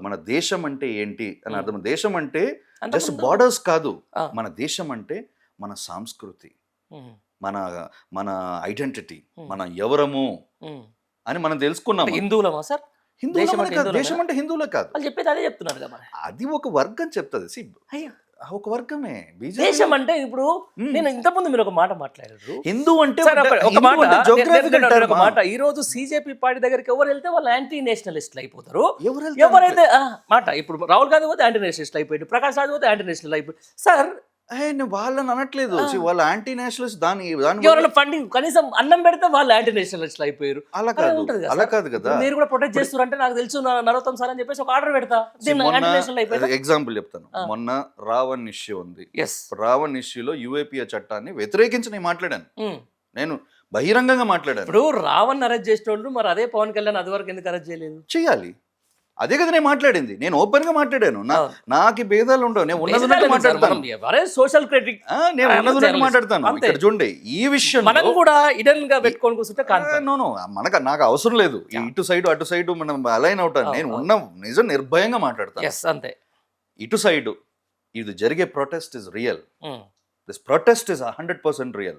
మన దేశం అంటే ఏంటి అని అర్థం. దేశం అంటే జస్ట్ బార్డర్స్ కాదు. మన దేశం అంటే మన సంస్కృతి, మన ఐడెంటిటీ, మన ఎవరము అని మనం తెలుసుకున్నాం. హిందువులమా సార్? దేశం అంటే హిందువులే కాదు, చెప్పేది అదే చెప్తున్నారు కదా. అది ఒక వర్గం చెప్తుంది. ఒక వర్గమే దేశం అంటే. ఇప్పుడు నేను ఇంతకుముందు మీరు ఒక మాట మాట్లాడారు, హిందూ అంటే ఒక మాట. ఈ రోజు సిజేపీ పార్టీ దగ్గరికి ఎవరు వెళ్తే వాళ్ళు యాంటీ నేషనలిస్టులు అయిపోతారు. ఎవరైతే మాట ఇప్పుడు రాహుల్ గాంధీ పోతే యాంటీ నేషనలిస్ట్ అయిపోయాడు, ప్రకాష్ రాజ్ పోతే యాంటీ నేషనల్ అయిపోయాడు. సార్ వాళ్ళని అనట్లేదు, వాళ్ళు యాంటీ నేషనలిస్ట్. దాని ఫండింగ్ కనీసం అన్నం పెడితే వాళ్ళు యాంటీ నేషనలిస్ట్ అయిపోయారు. అలా కాదు కదా. మీరు కూడా ప్రొటెక్ట్ చేస్తారంటే నాకు తెలుసు నరోత్తమ్ సార్ అని చెప్పేసి ఒక ఆర్డర్ పెడతా. ఎగ్జాంపుల్ చెప్తాను. మొన్న రావణ్ ఇష్యూ ఉంది. రావణ్ ఇష్యూలో యూఏపీఏ చట్టాన్ని వ్యతిరేకించి నేను మాట్లాడాను. నేను బహిరంగంగా మాట్లాడాను. ఇప్పుడు రావణ్ అరెస్ట్ చేసిన వాళ్ళు మరి అదే పవన్ కళ్యాణ్ అది వరకు ఎందుకు అరెస్ట్ చేయలేదు? చేయాలి. అదే కదా నేను మాట్లాడింది. నేను ఓపెన్ గా మాట్లాడాను. నాకు భేదాలు ఉండవు. నేను ఉన్నది మాట్లాడతాను. సోషల్ క్రిటిక్ నేను ఉన్నది మాట్లాడతాను. ఇక్కడ చూడండి, ఈ విషయం మనం కూడా ఇడన్ గా పెట్టుకొని కూర్చుంటే నాకు అవసరం లేదు. ఇటు సైడ్ అటు సైడ్ మనం అలైన్ అవుతాను. నేను ఉన్న నిజం నిర్భయంగా మాట్లాడతాను. అంతే. ఇటు సైడ్ ఇది జరిగే protest is real. This protest is 100% real.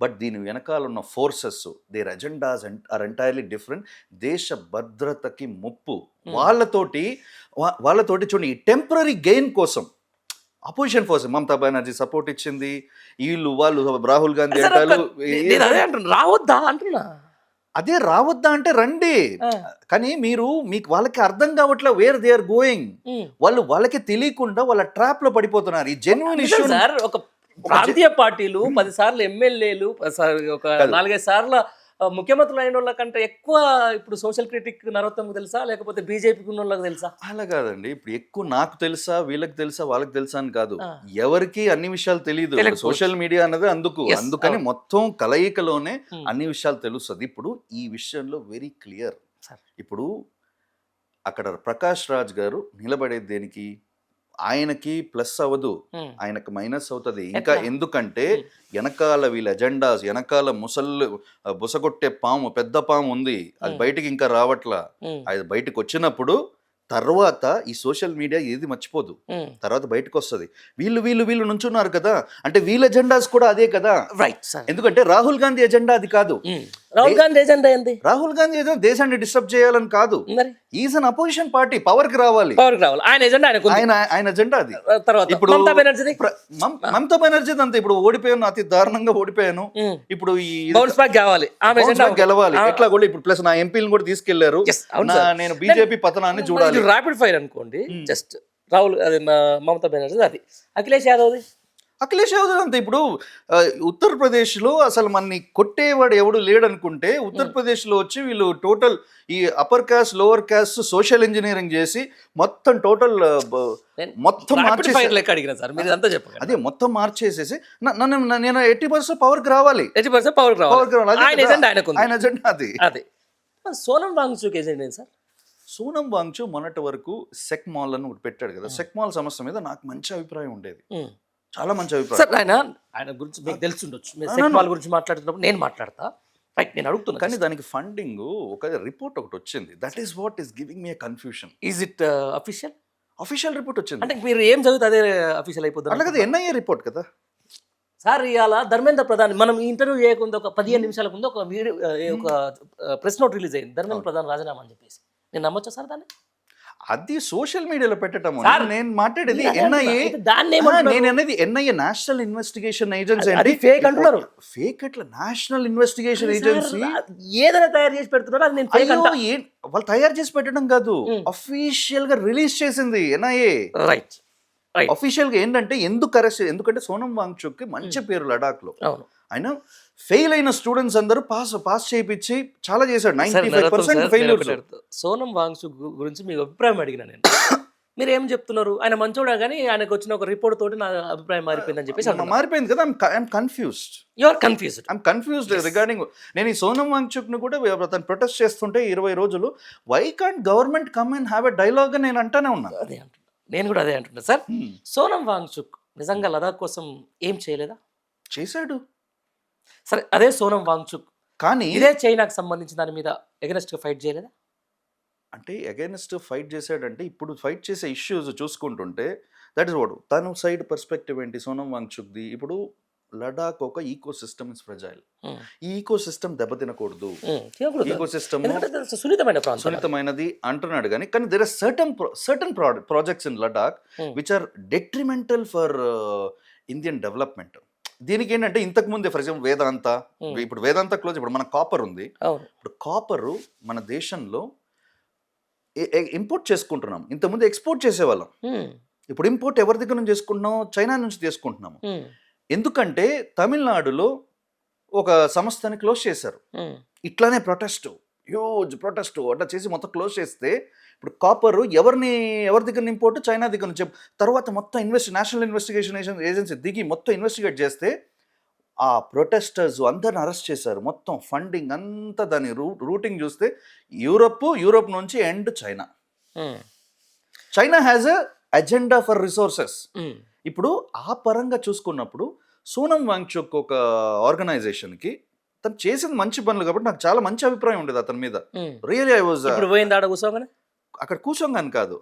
But దీని వెనకాల ఉన్న forces, their agendas are entirely different. దేశ భద్రతకి ముప్పు. వాళ్ళతోటి చూడండి, ఈ టెంపరీ గెయిన్ కోసం opposition force Mamata Banerjee support ఇచ్చింది. వాళ్ళు రాహుల్ గాంధీ రావద్దా అంటున్నా. అదే రావద్దా అంటే రండి, కానీ మీకు వాళ్ళకి అర్థం కావట్లే వేర్ దే ఆర్ గోయింగ్. వాళ్ళకి తెలియకుండా వాళ్ళ ట్రాప్ లో పడిపోతున్నారు. ఈ జెన్యున్ ఇష్యూ. ఒక ప్రాంతీయ పార్టీలు 10 సార్లు ఎమ్మెల్యేలు, ఒక 4-5 సార్లు ముఖ్యమంత్రులు అయిన వాళ్ళ కంటే ఎక్కువ ఇప్పుడు సోషల్ క్రిటిక్ నరోత్తమ్కి తెలుసా, లేకపోతే బీజేపీకి ఉన్న వాళ్ళకి తెలుసా? అలా కాదండి. ఇప్పుడు ఎక్కువ నాకు తెలుసా, వీళ్ళకి తెలుసా, వాళ్ళకి తెలుసా అని కాదు. ఎవరికి అన్ని విషయాలు తెలియదు. సోషల్ మీడియా అన్నది అందుకని మొత్తం కలయికలోనే అన్ని విషయాలు తెలుస్తుంది. ఇప్పుడు ఈ విషయంలో వెరీ క్లియర్. ఇప్పుడు అక్కడ ప్రకాష్ రాజ్ గారు నిలబడేది దేనికి? ఆయనకి ప్లస్ అవ్వదు, ఆయనకు మైనస్ అవుతుంది. ఇంకా ఎందుకంటే వెనకాల వీళ్ళ ఎజెండాస్, వెనకాల బుసగొట్టే పాము, పెద్ద పాము ఉంది. అది బయటికి ఇంకా రావట్లా. అది బయటకు వచ్చినప్పుడు తర్వాత ఈ సోషల్ మీడియా ఏది మర్చిపోదు. తర్వాత బయటకు వస్తుంది. వీళ్ళు నుంచున్నారు కదా, అంటే వీళ్ళ ఎజెండాస్ కూడా అదే కదా. ఎందుకంటే రాహుల్ గాంధీ ఎజెండా అది కాదు. రాహుల్ గాంధీ ఏజెండా ఏంది? రాహుల్ గాంధీ ఏదో దేశాన్ని డిస్టర్బ్ చేయాలని కాదు, మరి is an opposition party, power కి రావాలి, పవర్కి రావాలి, ఆయన ఎజెండా ఆయనకు ఉంది. ఆయన ఎజెండా అది. తర్వాత ఇప్పుడు మమతా బెనర్జీది మమతా బెనర్జీ అంతే, ఇప్పుడు ఓడిపోయాను, అతి దారుణంగా ఓడిపోయాను, ఇప్పుడు ఈ బౌన్స్ బ్యాక్ కావాలి, ఆమె bounce ఎజెండా back గెలవాలి ఎట్లా కూడా. ఇప్పుడు ప్లస్ నా ఎంపీలను కూడా తీసుకెళ్లారు, Yes, అవును సార్. నేను బీజేపీ పతనాన్ని చూడాలి. ర్యాపిడ్ ఫైర్ అనుకోండి, జస్ట్ రాహుల్ అది మమతా బెనర్జీ, అది అఖిలేష్ యాదవ్ది. అఖిలేష్ యాదవ్ అంతే. ఇప్పుడు ఉత్తరప్రదేశ్లో అసలు మనని కొట్టేవాడు ఎవడు లేడనుకుంటే, ఉత్తరప్రదేశ్లో వచ్చి వీళ్ళు టోటల్ ఈ upper caste lower caste social engineering చేసి మొత్తం టోటల్ మొత్తం ర్యాపిడ్ ఫైర్ లెక్క అడిగిన సార్, మీరు అంతా చెప్పండి. అదే మొత్తం మార్చేసేసి నేను 80% పవర్కి రావాలి, 80% పవర్కి రావాలి, ఆయన ఎజెండా ఆయనకు ఉంది. ఆయన ఎజెండా అది. అది సోనం వాంగ్చుక్ ఎజెండా ఏంటి సార్? సోనం వాంగ్చు మొన్నటి వరకు సెక్ మాల్ అని ఒకటి పెట్టాడు కదా, సెక్ మాల్ సమస్య మీద నాకు మంచి అభిప్రాయం ఉండేది, చాలా మంచి అభిప్రాయం. సార్ ఆయన గురించి మీకు తెలుసుండొచ్చు, మీరు సెక్ మాల్ గురించి మాట్లాడుతున్నప్పుడు నేను మాట్లాడతా, రైట్, నేను అడుగుతున్నా. కానీ దానికి ఫండింగ్ ఒక రిపోర్ట్ ఒకటి వచ్చింది, that is what is giving me confusion. Is it official report వచ్చింది అంటే మీరు ఏం చదివితే అదే అఫీషియల్ అయిపోతుంది అట్లా కదా, ఎన్ఐఏ రిపోర్ట్ కదా సార్. ఇవాళ ధర్మేంద్ర ప్రధాన్, మనం ఈ ఇంటర్వ్యూ చేయకుండా ఒక 15 నిమిషాల ముందు ఒక వీడియో ఒక ప్రెస్ నోట్ రిలీజ్ అయింది, ధర్మేంద్ర ప్రధాన్ రాజీనామా అని చెప్పేసి. నేను నమ్మొచ్చా సార్ దాన్ని? అది సోషల్ మీడియాలో పెట్టడం. సార్, నేను మాట్లాడేది ఎన్ఐఏ, నేను అనేది ఎన్ఐఏ నేషనల్ ఇన్వెస్టిగేషన్ ఏజెన్సీ. అది ఫేక్ అంటున్నారు. ఫేక్ అట్లా నేషనల్ ఇన్వెస్టిగేషన్ ఏజెన్సీ ఏదైనా తయారు చేసి పెడుతున్నారు, అది నేను ఫేక్ అంటా. వాళ్ళు తయారు చేసి పెట్టడం కాదు, అఫీషియల్ గా రిలీజ్ చేసింది ఎన్ఐఏ. రైట్, అఫీషియల్ గా ఏంటంటే ఎందుకు అరెస్ట్, ఎందుకంటే సోనం వాంగ్చుక్ కి మంచి పేరు లడాక్ లో. ఆయన ఫెయిల్ అయిన స్టూడెంట్స్ అందరూ పాస్ చేయించి చాలా చేశాడు, 95% ఫెయిల్యూర్స్. సోనం వాంగ్చుక్ గురించి మీ అభిప్రాయం అడిగిన నేను, మీరు ఏం చెప్తున్నారు? ఆయన మంచోడా, కానీ ఆయనకు వచ్చిన ఒక రిపోర్ట్ తోటి నా అభిప్రాయం మారిపోయిందని చెప్పేసి. మారిపోయింది కదా, I'm confused. You are confused. I'm confused regarding. నేను ఈ సోనం వాంగ్చుక్ ను కూడా తను ప్రొటెస్ట్ చేస్తుంటే 20 రోజులు, why can't government come and have a dialogue అని నేను అంటానే ఉన్నాను. అదే అంటున్నా, నేను కూడా అదే అంటున్నా సార్. సోనం వాంగ్చుక్ నిజంగా లదాఖ్ కోసం ఏం చేయలేదా? చేశాడు. సరే, అదే సోనం వాంగ్చుక్ కానీ ఇదే చైనాకు సంబంధించిన దాని మీద ఎగనెస్ట్ గా ఫైట్ చేయలేదా? అంటే అగైనెస్ట్ ఫైట్ చేశాడంటే, ఇప్పుడు ఫైట్ చేసే ఇష్యూస్ చూసుకుంటుంటే దట్ ఈస్ వాట్ తను సైడ్ పర్స్పెక్టివ్ ఏంటి సోనం వాంగ్చుక్ది. ఇప్పుడు లడాక్ ఒక ఈకో సిస్టమ్ ఇస్ ఫ్రెజైల్, ఈ ఈకో సిస్టమ్ దెబ్బతినకూడదు, ఈకో సిస్టమ్ సున్నితమైనది అంటున్నాడు. కానీ there are certain projects in Ladakh which are detrimental for Indian development. దీనికి ఏంటంటే ఇంతకు ముందే ఫర్ ఎగ్జాంపుల్ వేదాంత, ఇప్పుడు వేదాంత క్లోజ్, ఇప్పుడు మన కాపర్ ఉంది, ఇప్పుడు కాపర్ మన దేశంలో ఇంపోర్ట్ చేసుకుంటున్నాం, ఇంతకుముందు ఎక్స్పోర్ట్ చేసేవాళ్ళం, ఇప్పుడు ఇంపోర్ట్ ఎవరి దగ్గర నుంచి చేసుకుంటున్నాం? చైనా నుంచి తీసుకుంటున్నాము. ఎందుకంటే తమిళనాడులో ఒక సంస్థని క్లోజ్ చేశారు, ఇట్లానే హ్యూజ్ ప్రొటెస్ట్ అట్లా చేసి మొత్తం క్లోజ్ చేస్తే, ఇప్పుడు కాపర్ ఎవరి దగ్గర ఇంపోర్ట్? చైనా దగ్గర నుంచి. తర్వాత మొత్తం నేషనల్ ఇన్వెస్టిగేషన్ ఏజెన్సీ దిగి మొత్తం ఇన్వెస్టిగేట్ చేస్తే ఆ ప్రొటెస్టర్స్ అందరిని అరెస్ట్ చేశారు. మొత్తం ఫండింగ్ అంతా దాని రూటింగ్ చూస్తే యూరోప్ నుంచి end China has a agenda for resources. ఇప్పుడు ఆ పరంగా చూసుకున్నప్పుడు సోనం వాంగ్చుక్ ఒక ఆర్గనైజేషన్కి తను చేసింది మంచి పనులు కాబట్టి నాకు చాలా మంచి అభిప్రాయం ఉండేది అతని మీద. రియలీ ఐ వాజ్ అక్కడ కూర్చోగాని కాదు,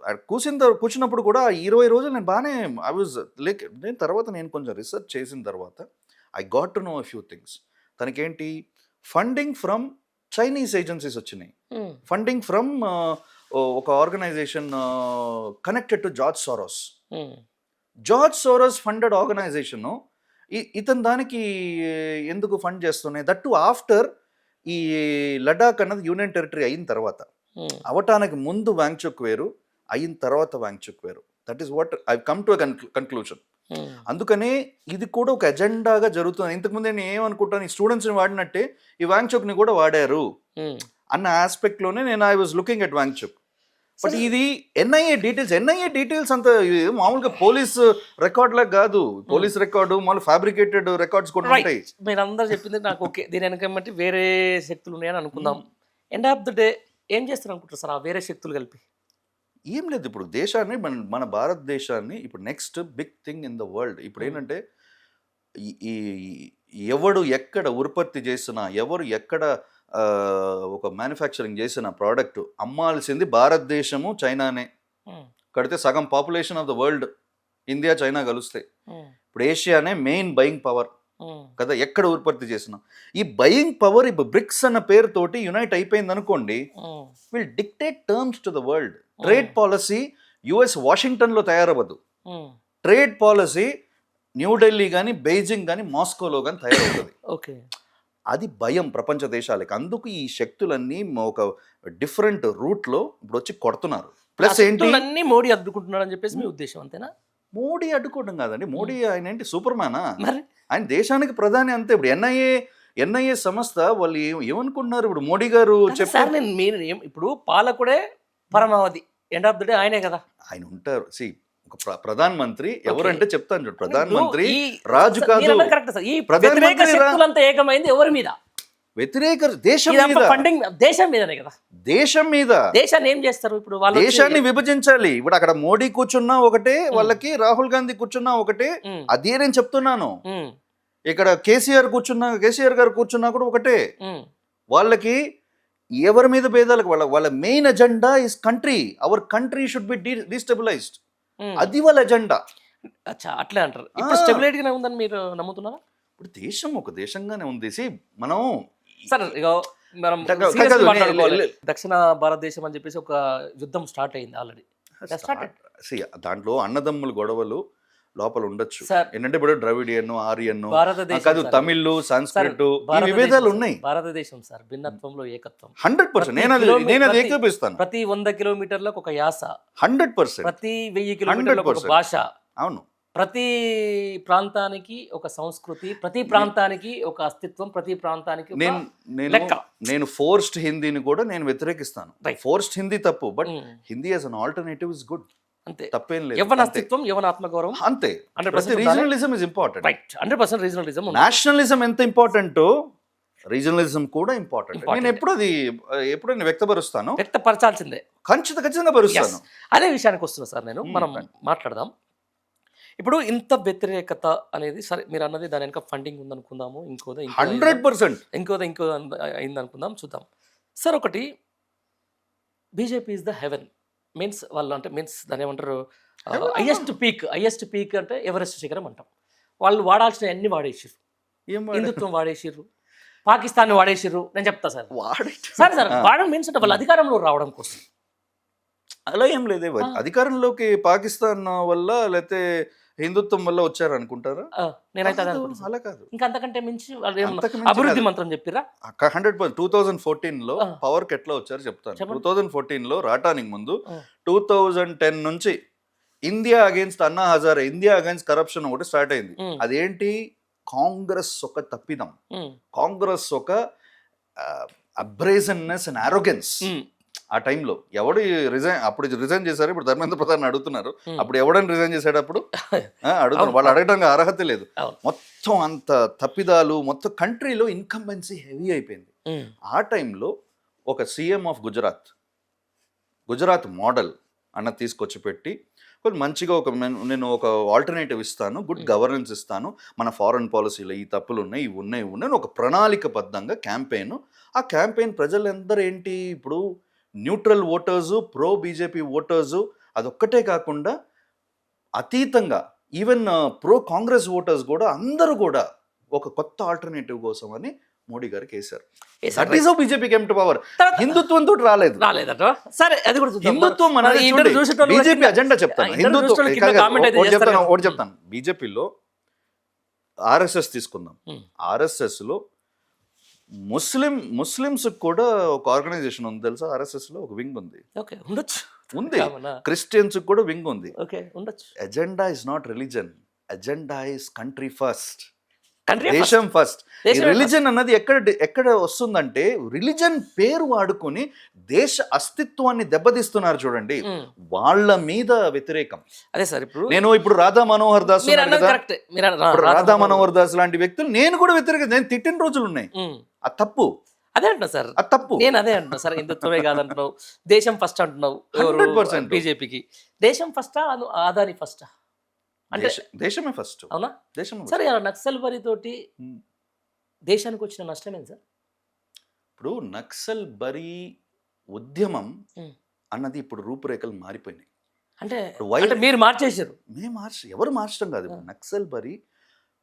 కూర్చున్నప్పుడు కూడా 20 రోజులు నేను బాగానే ఐ వాజ్ లైక్, నేను తర్వాత నేను కొంచెం రీసెర్చ్ చేసిన తర్వాత I got to know a few things. తనకేంటి ఫండింగ్ ఫ్రమ్ చైనీస్ ఏజెన్సీస్ వచ్చినాయి, ఫండింగ్ ఫ్రమ్ ఒక organisation connected to George Soros funded organisation. ఇతను దానికి ఎందుకు ఫండ్ చేస్తున్నాయి? దట్ టు ఆఫ్టర్ ఈ లడాక్ అన్నది యూనియన్ టెరిటరీ అయిన తర్వాత. అవటానికి ముందు వాంగ్చుక్ వేరు, అయిన తర్వాత వాంగ్చుక్ వేరు. That is what I come to conclusion. అందుకనే ఇది కూడా ఒక ఎజెండాగా జరుగుతుంది. ఇంతకుముందు నేను ఏమనుకుంటాను, ఈ స్టూడెంట్స్ని వాడినట్టే ఈ వాంగ్చుక్ని కూడా వాడారు అన్న ఆస్పెక్ట్లోనే నేను I was looking at Wangchuk. But ఇది ఎన్ఐఏ డీటెయిల్స్ అంత మామూలుగా పోలీస్ రికార్డ్ లాగా కాదు. పోలీస్ రికార్డు మామూలు ఫ్యాబ్రికేటెడ్ రికార్డ్స్ కూడా ఉంటాయి. మీరు అందరూ చెప్పింది నాకు ఓకే, దీని వెనక వేరే శక్తులు ఉన్నాయని అనుకుందాం. ఎండ్ ఆఫ్ ద డే ఏం చేస్తారు అనుకుంటారు సార్ ఆ వేరే శక్తులు కలిపి? ఏం లేదు, ఇప్పుడు దేశాన్ని మన భారతదేశాన్ని ఇప్పుడు next big thing in the world. ఇప్పుడు ఏంటంటే ఈ ఎవడు ఎక్కడ ఉత్పత్తి చేసినా, ఎవరు ఎక్కడ ఒక మ్యానుఫ్యాక్చరింగ్ చేసిన ప్రోడక్ట్ అమ్మాల్సింది భారతదేశము చైనానే. కడితే సగం population of the world India China కలుస్తాయి. ఇప్పుడు ఏషియానే మెయిన్ బయింగ్ పవర్. కదా, ఎక్కడ ఉత్పత్తి చేసినా. ఈ బయింగ్ పవర్ ఇప్పుడు బ్రిక్స్ అన్న పేరుతోటి యునైట్ అయిపోయింది అనుకోండి, will dictate terms to the world. Trade policy US వాషింగ్టన్లో తయారవ్వదు, ట్రేడ్ పాలసీ న్యూఢిల్లీ కానీ బెయిజింగ్ కానీ మాస్కోలో కానీ తయారవుతుంది. ఓకే, అది భయం ప్రపంచ దేశాలకి. అందుకు ఈ శక్తులన్నీ ఒక డిఫరెంట్ రూట్లో ఇప్పుడు వచ్చి కొడుతున్నారు. ప్లస్ ఏంటి, అన్ని మోడీ అడ్డుకుంటున్నాడు అని చెప్పేసి మీ ఉద్దేశం అంతేనా? మోడీ అడ్డుకోవడం కాదండి, మోడీ ఆయన ఏంటి సూపర్ మ్యానా? మరి ఆయన దేశానికి ప్రధాని అంతే. ఇప్పుడు ఎన్ఐఏ సంస్థ వాళ్ళు ఏమనుకుంటున్నారు, ఇప్పుడు మోడీ గారు సార్ నేను మీరు ఇప్పుడు పాలకుడే పరమావధి, ఎండ్ ఆఫ్ ద డే ఆయనే కదా. ఆయన ఉంటారు. సి ఒక ప్రధాన మంత్రి ఎవరంటే చెప్తాను చూడు, ప్రధాన మంత్రి రాజు కాదు. ఈ వ్యతిరేక శక్తులంతా ఏకమైంది ఎవరి మీద? వ్యతిరేక దేశం మీద, ఫండింగ్ దేశం మీదనే కదా. దేశం మీద. దేశాన్ని ఏం చేస్తారు ఇప్పుడు వాళ్ళు? దేశాన్ని విభజించాలి. ఇప్పుడు అక్కడ మోడీ కూర్చున్నా ఒకటే వాళ్ళకి, రాహుల్ గాంధీ కూర్చున్నా ఒకటే. అదే నేను చెప్తున్నాను. ఇక్కడ కేసీఆర్ గారు కూర్చున్నా కూడా ఒకటే. వాళ్ళకి ఎవరి మీద భేదాలకు వాళ్ళ main agenda is country. Our country should be destabilised. అది వాళ్ళ ఎజెండా. అట్లే అంటారు. ఇప్పుడు స్టెబిలైట్ గానే ఉందని మీరు నమ్ముతున్నారా? ఇప్పుడు దేశం ఒక దేశంగానే ఉంది. మనం సరే మనం దక్షిణ భారతదేశం అని చెప్పేసి ఒక యుద్ధం స్టార్ట్ అయింది ఆల్రెడీ. దాంట్లో అన్నదమ్ముల గొడవలు లోపల ఉండొచ్చు. ఏంటంటే ఇప్పుడు ద్రవిడియన్, ఆర్యన్ కాదు, తమిళ్, సంస్కృత్ విభేదాలు ఉన్నాయి. భారతదేశం సార్ భిన్నత్వంలో ఏకత్వం. 100% నేను అది ఏకీపిస్తాను. ప్రతి 100 కిలోమీటర్లకు ఒక యాస, 100%. ప్రతి 1000 కిలోమీటర్లకు ఒక భాష. అవును. ప్రతి ప్రాంతానికి ఒక సంస్కృతి, ప్రతి ప్రాంతానికి ఒక అస్తిత్వం, ప్రతి ప్రాంతానికి నేను ఫోర్స్డ్ హిందీని కూడా నేను వ్యతిరేకిస్తాను. ఫోర్స్డ్ హిందీ తప్పు, but Hindi as an alternative is good. అంతే, తప్పేం లేదు. యవన అస్తిత్వం, యవన ఆత్మగౌరవం అంతే. Regionalism is important. Right, 100% regionalism. Nationalism ఎంత ఇంపార్టెంట్, రీజనలిజం కూడా ఇంపార్టెంట్. నేను ఎప్పుడు వ్యక్తపరుస్తాను, వ్యక్తపరచాల్సిందే, ఖచ్చితంగా పరుస్తాను. అదే విషయానికి వస్తున్నా సార్ నేను. మనం మాట్లాడదాం. ఇప్పుడు ఇంత వ్యతిరేకత అనేది, సరే మీరు అన్నది దాని వెనక ఫండింగ్ ఉందనుకుందాము, 100% ఇంకో అయింది అనుకుందాం, చూద్దాం సార్. ఒకటి, BJP is the heaven means వాళ్ళు అంటే మీన్స్ దాని ఏమంటారు, హైయెస్ట్ పీక్ అంటే ఎవరెస్ట్ శిఖరం అంటాం. వాళ్ళు వాడాల్సిన అన్ని వాడేసిర్రు. హిందుత్వం వాడేసిర్రు, పాకిస్తాన్ వాడేసిర్రు. నేను చెప్తా సార్, సార్ వాడడం మీన్స్ అంటే వాళ్ళు అధికారంలో రావడం కోసం. అలా ఏం లేదే. అధికారంలోకి పాకిస్తాన్ వల్ల లేకపోతే హిందుత్వం వల్ల వచ్చారు అనుకుంటారా? నేనైతే అలా కాదు. ఇంకా అంతకంటే మించి అభివృద్ధి మంత్రం చెప్పిరా? 100%. 2014లో పవర్ కి ఎట్లా వచ్చారు చెప్తాను. 2014లో రావటానికి ముందు 2010 నుంచి India against Anna Hazare, India against corruption ఒకటి స్టార్ట్ అయింది. అదేంటి, కాంగ్రెస్ ఒక తప్పిదం, కాంగ్రెస్ ఒక అబ్రేజన్నెస్ అండ్ అరోగెన్స్. ఆ టైంలో ఎవడు అప్పుడు రిజైన్ చేశారు, ఇప్పుడు ధర్మేంద్ర ప్రధాన్ అడుగుతున్నారు. అప్పుడు ఎవడని రిజైన్ చేశాడు అప్పుడు అడుగుతున్నారు. వాళ్ళు అడగడానికి అర్హత లేదు. మొత్తం అంత తప్పిదాలు, మొత్తం కంట్రీలో ఇన్కంబెన్సీ హెవీ అయిపోయింది. ఆ టైంలో ఒక సీఎం ఆఫ్ గుజరాత్ మోడల్ అన్న తీసుకొచ్చి పెట్టి కొంచెం మంచిగా నేను ఒక ఆల్టర్నేటివ్ ఇస్తాను, గుడ్ గవర్నెన్స్ ఇస్తాను, మన ఫారెన్ పాలసీలో ఈ తప్పులు ఉన్నాయి, ఇవి ఉన్నాయి ఒక ప్రణాళికబద్ధంగా క్యాంపెయిన్. ఆ క్యాంపెయిన్ ప్రజలందరూ ఏంటి, ఇప్పుడు neutral voters, pro BJP voters, అదొక్కటే కాకుండా అతీతంగా ఈవెన్ ప్రో కాంగ్రెస్ ఓటర్స్ కూడా అందరూ కూడా ఒక కొత్త ఆల్టర్నేటివ్ కోసం అని మోడీ గారికి వేశారు. That is how BJP came to power. హిందుత్వం తోటి రాలేదట. సరే, అది కూడా హిందుత్వం అనేది బీజేపీ అజెండా చెప్తాను. ఒకటి చెప్తాను. బీజేపీలో ఆర్ఎస్ఎస్ తీసుకుందాం. ఆర్ఎస్ఎస్లో ముస్లిమ్స్ కూడా ఒక ఆర్గనైజేషన్ ఉంది తెలుసా? ఆర్ఎస్ఎస్ లో ఒక వింగ్ ఉంది. ఉంది. క్రిస్టియన్స్ కూడా వింగ్ ఉంది. Agenda is not religion, agenda is country first, దేశం ఫస్ట్. రిలీజన్ అన్నది ఎక్కడ వస్తుందంటే, రిలీజన్ పేరు వాడుకొని దేశ అస్తిత్వాన్ని దెబ్బతీస్తున్నారు చూడండి, వాళ్ళ మీద వ్యతిరేకం. అదే సార్, ఇప్పుడు రాధా మనోహర్ దాస్ లాంటి వ్యక్తులు నేను కూడా వ్యతిరేకం. నేను తిట్టిన రోజులు ఉన్నాయి. అది తప్పు. అదే అంటున్నా సార్, అది తప్పు. నేను అదే అంటున్నా సార్, హిందుత్వమే కాదంటున్నావు, దేశం ఫస్ట్ అంటున్నావు. 100% బీజేపీకి దేశం ఫస్టా, ఆదాని ఫస్టా? అంటే దేశమే ఫస్ట్. అవునా? దేశం. సరే, నక్సల్ బరి తోటి దేశానికి వచ్చిన నష్టమేంటి సార్? ఇప్పుడు నక్సల్ బరి ఉద్యమం అన్నది ఇప్పుడు రూపురేఖలు మారిపోయినాయి. అంటే మీరు మార్చేసారు. ఎవరు మార్చడం కాదు. నక్సల్ బరి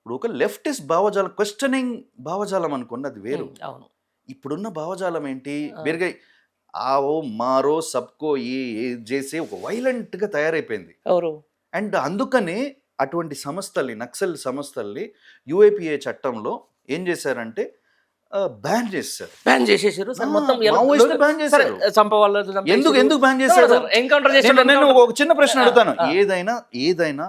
ఇప్పుడు ఒక లెఫ్టిస్ట్ భావజాలం, క్వశ్చనింగ్ భావజాలం అనుకోండి, అది వేరు. అవును. ఇప్పుడున్న భావజాలం ఏంటి, వేరుగా ఆవో మారో సబ్కో ఏ చేసి ఒక వైలెంట్గా తయారైపోయింది. ఎవరు? అండ్ అందుకనే అటువంటి సంస్థల్ని, నక్సల్ సంస్థల్ని యూఏపీఏ చట్టంలో ఏం చేశారంటే బ్యాన్ చేశారు. బ్యాన్ చేసేసారు సార్ మొత్తం. మావోయిస్టులు బ్యాన్ చేశారు. ఎందుకు బ్యాన్ చేశారు? ఎన్కౌంటర్ నేను ఒక చిన్న ప్రశ్న అడుగుతాను. ఏదైనా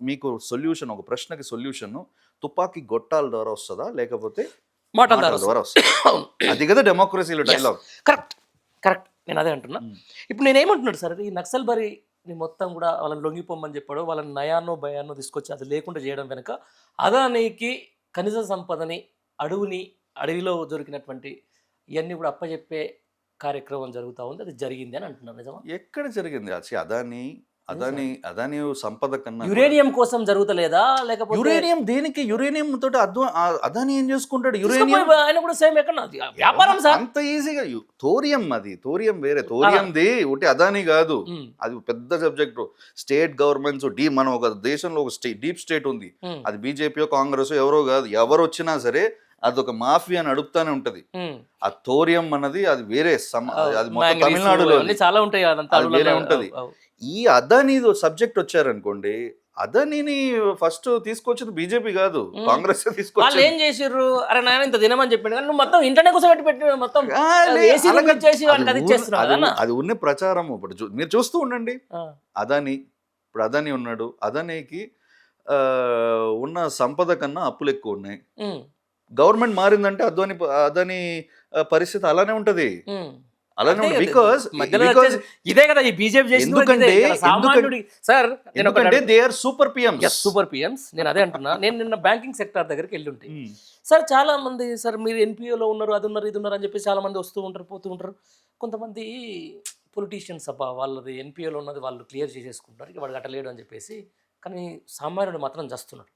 మీకు సొల్యూషన్, ఒక ప్రశ్నకి సొల్యూషన్ తుపాకీ గొట్టాల ద్వారా వస్తుందా లేకపోతే మాటల ద్వారా వస్తుందా? అది కదా డెమోక్రసీలో డైలాగ్. కరెక్ట్ కరెక్ట్, నేను అదే అంటున్నా. ఇప్పుడు నేనేమంటున్నాడు సార్, ఈ నక్సల్ బరిని మొత్తం కూడా వాళ్ళని లొంగిపోమని చెప్పాడు, వాళ్ళని నయానో భయానో తీసుకొచ్చి అది లేకుండా చేయడం వెనుక అదానికి ఖనిజ సంపదని, అడవిలో దొరికినటువంటి ఇవన్నీ కూడా అప్పచెప్పే కార్యక్రమం జరుగుతూ ఉంది, అది జరిగింది అని అంటున్నారు. నిజమా? ఎక్కడ జరిగింది? అదాని సంపద కన్నా యురేనియం కోసం జరుగుతలేదా లేకపోతే యురేనియం దేనికి? యురేనియం తోటి అదాని ఏం చేసుకుంటాడు? యురేనియం ఆయన కూడా సేమ్ ఎక్కడ వ్యాపారం సార్, అంత ఈజీగా. థోరియం వేరే, థోరియంది ఒకటి అదాని కాదు, అది పెద్ద సబ్జెక్టు. స్టేట్ గవర్నమెంట్స్ మనం ఒక దేశంలో ఒక డీప్ స్టేట్ ఉంది, అది బీజేపీ కాంగ్రెస్ ఎవరో కాదు, ఎవరు వచ్చినా సరే అదొక మాఫియా అని అడుగుతానే ఉంటది. ఆ థోరియం అన్నది అది వేరే, అది మొత్తం తమిళనాడులో చాలా ఉంటాయి, అది వేరే ఉంటది. ఈ అదాని సబ్జెక్ట్ వచ్చారనుకోండి, అదానిని ఫస్ట్ తీసుకొచ్చింది బీజేపీ కాదు, కాంగ్రెస్ తీసుకొచ్చి. ఏం చేసిర్రు? అరే నాయన ఇంత తినమని చెప్పిండు కానీ నువ్వు మొత్తం ఇంటర్నెట్ కోసం పెట్టి మొత్తం అది ఉన్న ప్రచారం. ఇప్పుడు మీరు చూస్తూ ఉండండి, ఇప్పుడు అదాని ఉన్నాడు, అదానికి ఉన్న సంపద కన్నా అప్పులు ఎక్కువ ఉన్నాయి. గవర్నమెంట్ మారిందంటే అదాని పరిస్థితి అలానే ఉంటది, అలానే ఉంటుంది. బికాస్ ఇదే కదా ఈ బీజేపీ ఎందుకంటే దే ఆర్ సూపర్ పిఎంస్. నేను అదే అంటున్నా. నేను నిన్న బ్యాంకింగ్ సెక్టర్ దగ్గరికి వెళ్ళి ఉంటాయి సార్, చాలా మంది సార్ మీరు ఎన్పిఓలో ఉన్నారు, అది ఉన్నారు, ఇది ఉన్నారు అని చెప్పి చాలా మంది వస్తూ ఉంటారు, పోతూ ఉంటారు. కొంతమంది పొలిటీషియన్స్ అబ్బా వాళ్ళది ఎన్పిఓలో ఉన్నది వాళ్ళు క్లియర్ చేసేసుకుంటారు, ఇక వాడు కట్టలేడు అని చెప్పేసి. కానీ సామాన్యుడు మాత్రం చేస్తున్నాడు.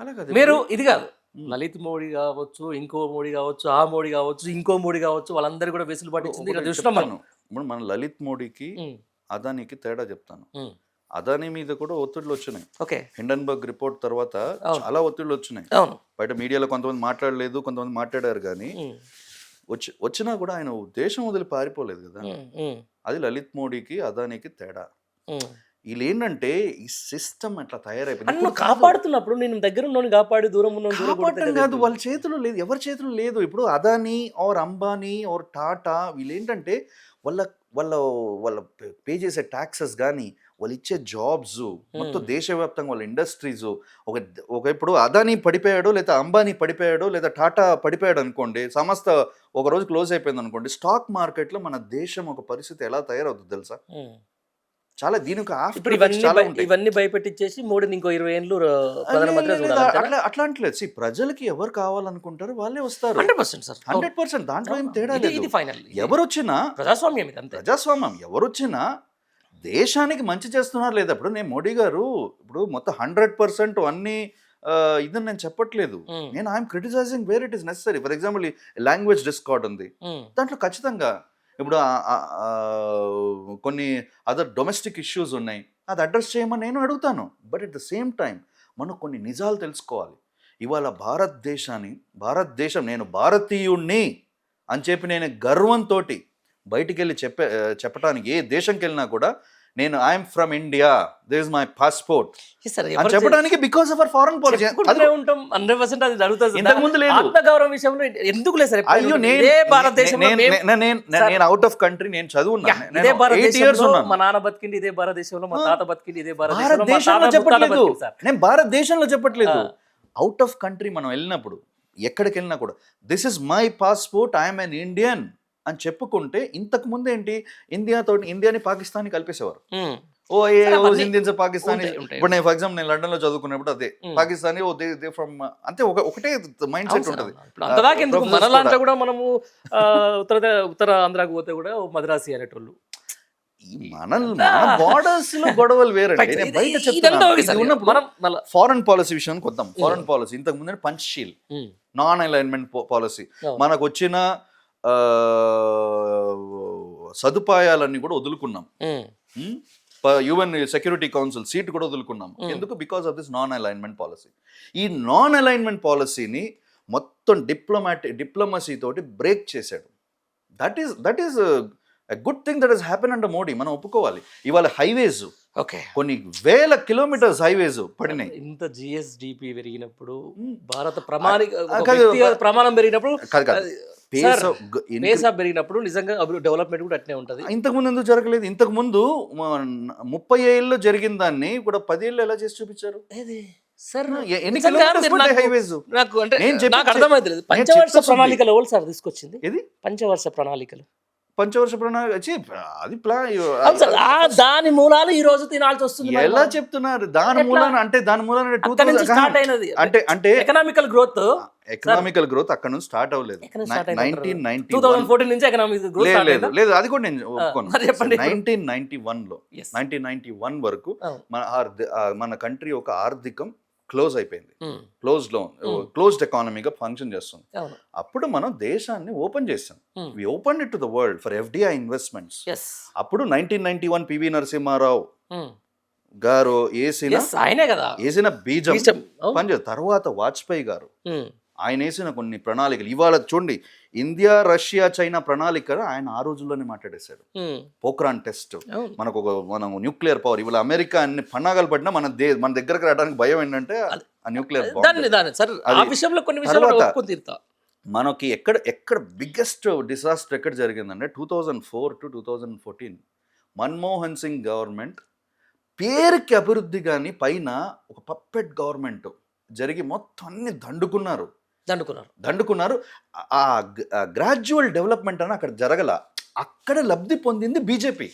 అలాగే మీరు ఇది కాదు, లలిత్ మోడీ కావచ్చు, ఇంకో మోడీ కావచ్చు, ఆ మోడీ కావచ్చు, ఇంకో మోడీ కావచ్చు, వాళ్ళందరూ కూడా వెసులుబాటు ఇచ్చింది. ఇప్పుడు మన లలిత్ మోడీకి అదానికి తేడా చెప్తాను. అదాని మీద కూడా ఒత్తిళ్లు వచ్చినాయి. హిండన్బర్గ్ రిపోర్ట్ తర్వాత చాలా ఒత్తిళ్లు వచ్చినాయి. బయట మీడియాలో కొంతమంది మాట్లాడలేదు, కొంతమంది మాట్లాడారు, కానీ వచ్చినా కూడా ఆయన దేశం వదిలి పారిపోలేదు కదా. అది లలిత్ మోడీకి అదానికి తేడా. వీళ్ళు ఏంటంటే ఈ సిస్టమ్ అట్లా తయారైపోయింది. కాపాడుతున్నప్పుడు నేను దగ్గర ఉన్న కాపాడి దూరం ఉన్న కాదు, వాళ్ళ చేతులు లేదు, ఎవరి చేతులు లేదు. ఇప్పుడు అదానీ ఆర్ అంబానీ ఆర్ టాటా వీళ్ళు ఏంటంటే వాళ్ళ పే చేసే ట్యాక్సెస్ కానీ, వాళ్ళు ఇచ్చే జాబ్స్, మొత్తం దేశవ్యాప్తంగా వాళ్ళ ఇండస్ట్రీస్ ఒక ఇప్పుడు అదానీ పడిపోయాడో లేదా అంబానీ పడిపోయాడో లేదా టాటా పడిపోయాడు అనుకోండి, సంస్థ ఒక రోజు క్లోజ్ అయిపోయింది అనుకోండి, స్టాక్ మార్కెట్లో మన దేశం ఒక పరిస్థితి ఎలా తయారవుతుంది తెలుసా? చాలా దీనికి ఇవన్నీ భయపెట్టించేసి మోడీని ఇంకో 20 ఏళ్ళు అట్లా అంటలేదు. ప్రజలకి ఎవరు కావాలనుకుంటారు వాళ్ళే వస్తారు. 100%. దాంట్లో ఏం తేడా లేదు. ఎవరు వచ్చినా ప్రజాస్వామ్యం, ఎవరు వచ్చినా దేశానికి మంచి చేస్తున్నారు లేదా. ఇప్పుడు నేను మోడీ గారు ఇప్పుడు మొత్తం 100% అన్ని ఇదని నేను చెప్పట్లేదు. నేను I'm criticising where it is necessary. For example language discord ఉంది, దాంట్లో ఖచ్చితంగా ఇప్పుడు కొన్ని అదర్ డొమెస్టిక్ ఇష్యూస్ ఉన్నాయి, అది అడ్రస్ చేయమని నేను అడుగుతాను. But at the same time మనం కొన్ని నిజాలు తెలుసుకోవాలి. ఇవాళ భారతదేశం నేను భారతీయుణ్ణి అని చెప్పి నేను గర్వంతో బయటికి వెళ్ళి చెప్పడానికి ఏ దేశంకి వెళ్ళినా కూడా నేను I'm from India, this is my passport అని చెప్పడానికి because of our foreign policy. నేను అవుట్ ఆఫ్ కంట్రీ, నేను చదువున్నాను, 8 years ఉన్నాను. మా నాన్న బతికింది ఇదే భారతదేశంలో, మా తాత బతికింది ఇదే భారతదేశంలో చెప్పట్లేదు. నేను భారతదేశంలో చెప్పట్లేదు, అవుట్ ఆఫ్ కంట్రీ మనం వెళ్ళినప్పుడు ఎక్కడికి వెళ్ళినా కూడా this is my passport, I'm N Indian అని చెప్పుకుంటే, ఇంతకు ముందు ఏంటి ఇండియాని పాకిస్తాన్ కలిపేసేవారు. ఇండియన్స్ పాకిస్తానీ. ఇప్పుడు నేను ఫర్ ఎగ్జాంపుల్ నేను లండన్ లో చదువుకున్నప్పుడు అదే పాకిస్తానీ ఫ్రమ్ అంతే ఒకటే మైండ్ సెట్ ఉంటుంది. మనలాంటి కూడా మనము ఉత్తర ఆంధ్రాకి పోతే కూడా మద్రాసి అనేటోళ్ళు. మన బార్డర్స్ లో గొడవలు వేరండి. బయట చెప్తున్నా. ఫారెన్ పాలసీ విషయానికి వద్దాం. ఫారెన్ పాలసీ ఇంతకు ముందు పంచశీల్, నాన్ అలైన్మెంట్ పాలసీ, మనకు వచ్చిన సదుపాయాలన్నీ కూడా వదులుకున్నాం. యుఎన్ సెక్యూరిటీ కౌన్సిల్ సీట్ కూడా వదులుకున్నాం. ఎందుకు? Because of this non alignment policy. ఈ నాన్ అలైన్మెంట్ పాలసీని మొత్తం డిప్లొమసీ తోటి బ్రేక్ చేశాడు. That is good thing that has happen under Modi. మనం ఒప్పుకోవాలి. ఇవాళ హైవేస్ ఓకే కొన్ని వేల కిలోమీటర్స్ హైవేస్ పడినాయి. ఇంత జిఎస్డిపి పెరిగినప్పుడు భారత ప్రమాణం పెరిగినప్పుడు పెరిగినప్పుడు నిజంగా డెవలప్మెంట్ కూడా అట్నే ఉంటది. ఇంతకుముందు ఎందుకు జరగలేదు? ఇంతకుముందు 30 ఏళ్ళు జరిగిన దాన్ని కూడా 10 ఏళ్ళు ఎలా చేసి చూపించారు? సార్ ఎన్ని కిలోమీటర్స్ పడ్డాయి హైవేస్? నాకు అంటే నాకు అర్థమైతలేదు. పంచవర్ష ప్రణాళికలు ఎవరు సార్ తీసుకొచ్చింది? ఇది పంచవర్ష ప్రణాళికలు అది దాని మూలాలు ఈ రోజు తినాల్సి వస్తుంది. ఎలా చెప్తున్నారు? దాని మూలాన అంటే అంటే ఎకనామికల్ గ్రోత్ అక్కడ నుంచి స్టార్ట్ అవ్వలేదు. 2014 నుంచి ఎకనామిక్ గ్రోత్ లేదు. అది కూడా నేను ఒప్పుకోను. 1991 వరకు మన కంట్రీ ఒక ఆర్థికం క్లోజ్ అయిపోయింది. క్లోజ్డ్ ఎకానమీగా ఫంక్షన్ చేస్తుంది. అప్పుడు మనం దేశాన్ని ఓపెన్ చేసాం. We open it to the world for FDI investments. అప్పుడు 1991 పివి నరసింహారావు గారు వేసిన బీజం పనిచేస్తారు. తర్వాత వాజ్పేయి గారు ఆయన వేసిన కొన్ని ప్రణాళికలు ఇవాళ చూడండి. ఇండియా, రష్యా, చైనా ప్రణాళిక ఆయన ఆ రోజుల్లోనే మాట్లాడేశాడు. పోఖ్రాన్ టెస్ట్, మనం న్యూక్లియర్ పవర్. ఇవాళ అమెరికా అన్ని పన్నాగాలు పడినా మన దగ్గరకు రావడానికి భయం ఏంటంటే ఆ న్యూక్లియర్ పవర్. మనకి ఎక్కడ బిగ్గెస్ట్ డిసాస్టర్ ఎక్కడ జరిగిందంటే 2004 to 2014 మన్మోహన్ సింగ్ గవర్నమెంట్ పేరుకి అభివృద్ధి కానీ పైన ఒక పప్పెట్ గవర్నమెంట్ జరిగి మొత్తం అన్ని దండుకున్నారు. ఆ గ్రాడ్యువల్ డెవలప్మెంట్ అని అక్కడ జరగల. అక్కడ లబ్ధి పొందింది బీజేపీ.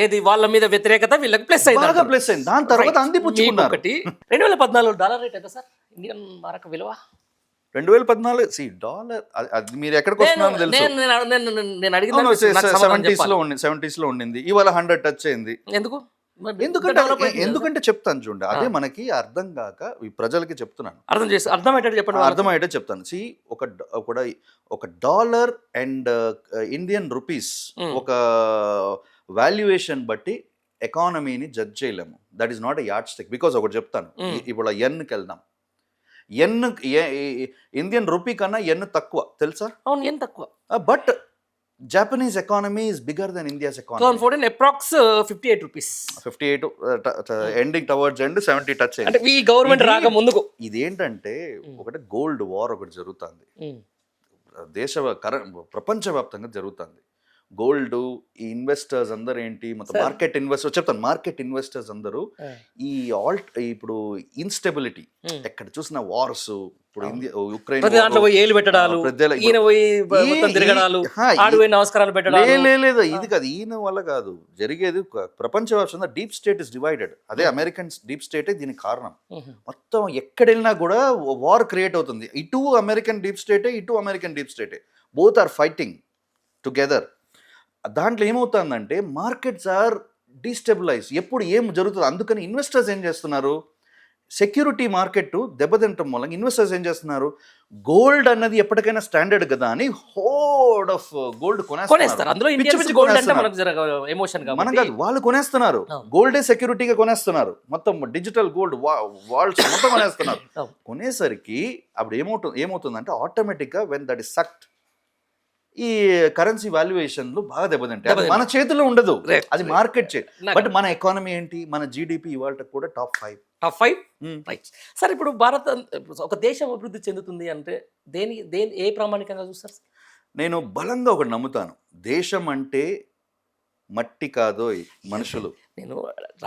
ఏది వాళ్ళ మీద వ్యతిరేకత వీళ్ళకి ప్లస్ అయింది. దాని తర్వాత అందిపుచ్చుకున్నారు. 2014 డాలర్ రేట్ ఎంత సార్? ఇండియన్ మారక విలువ 2014 డాలర్. అది మీరు ఎక్కడికి వస్తున్నారో తెలుసు. నేను అడిగిన 70s లో ఉండింది. ఇవాళ 100 టచ్ అయింది. ఎందుకంటే చెప్తాను చూడండి. అదే మనకి అర్థం కాక ఈ ప్రజలకి చెప్తున్నాను. అర్థమయ్యేటట్టు చెప్తాను. ఒక డాలర్ అండ్ ఇండియన్ రూపీస్ ఒక వాల్యుయేషన్ బట్టి ఎకానమీని జడ్జ్ చేయలేము. That is not a yard stick. Because ఒకటి చెప్తాను. ఇప్పుడు ఎన్కి వెళ్దాం. ఇండియన్ రూపీ కన్నా ఎన్ తక్కువ తెలుసా? అవును, ఎన్ తక్కువ. But Japanese economy is bigger than India's economy. 2014 approx 58 rupees. 58 ending towards end 70 touch అంటే ఈ గవర్నమెంట్ రాక ముందుకు. ఇదేంటంటే ఒకటి గోల్డ్ వార్ ఒకటి జరుగుతుంది. ప్రపంచవ్యాప్తంగా జరుగుతుంది. గోల్డ్ ఈ ఇన్వెస్టర్స్ అందరూ ఏంటి మొత్తం మార్కెట్ ఇన్వెస్టర్స్ అందరూ ఇప్పుడు ఇన్స్టెబిలిటీ ఎక్కడ చూసిన వార్స్, ఇప్పుడు యుక్రెయిన్ లేదు ఇది కాదు, ఈయన వల్ల కాదు జరిగేది. ప్రపంచవ్యాప్తంగా డీప్ స్టేట్ ఇస్ డివైడెడ్. అదే అమెరికన్ డీప్ స్టేటే దీనికి కారణం. మొత్తం ఎక్కడెళ్ళినా కూడా వార్ క్రియేట్ అవుతుంది. ఇటు అమెరికన్ డీప్ స్టేటే బోత్ ఆర్ ఫైటింగ్ టుగెదర్. దాంట్లో ఏమవుతుందంటే మార్కెట్స్ ఆర్ డిస్టెబిలైజ్. ఎప్పుడు ఏం జరుగుతుంది? అందుకని ఇన్వెస్టర్స్ ఏం చేస్తున్నారు? సెక్యూరిటీ మార్కెట్ దెబ్బతింటం వల్ల ఇన్వెస్టర్స్ ఏం చేస్తున్నారు? గోల్డ్ అన్నది ఎప్పటికైనా స్టాండర్డ్ కదా అని హోడ్ ఆఫ్ గోల్డ్ కొనేస్తారు. మనం కాదు, వాళ్ళు కొనేస్తున్నారు. గోల్డే సెక్యూరిటీగా కొనేస్తున్నారు. మొత్తం డిజిటల్ గోల్డ్ వాల్స్ మొత్తం కొనేస్తున్నారు. కొనేసరికి అప్పుడు ఏమవుతుందంటే ఆటోమేటిక్గా వెన్ దట్ ఇస్ సక్ట్ ఈ కరెన్సీ వాల్యుయేషన్లు బాగా దెబ్బతింటాయి. మన చేతుల్లో ఉండదు, అది మార్కెట్ బట్ మన ఎకానమీ ఏంటి? మన జీడిపి ఇవాళ కూడా టాప్ 5. Right sir. ఇప్పుడు భారత్ ఒక దేశం అభివృద్ధి చెందుతుంది అంటే ఏ ప్రామాణికంగా చూస్తారు? నేను బలంగా ఒకటి నమ్ముతాను. దేశం అంటే మట్టి కాదో మనుషులు. నేను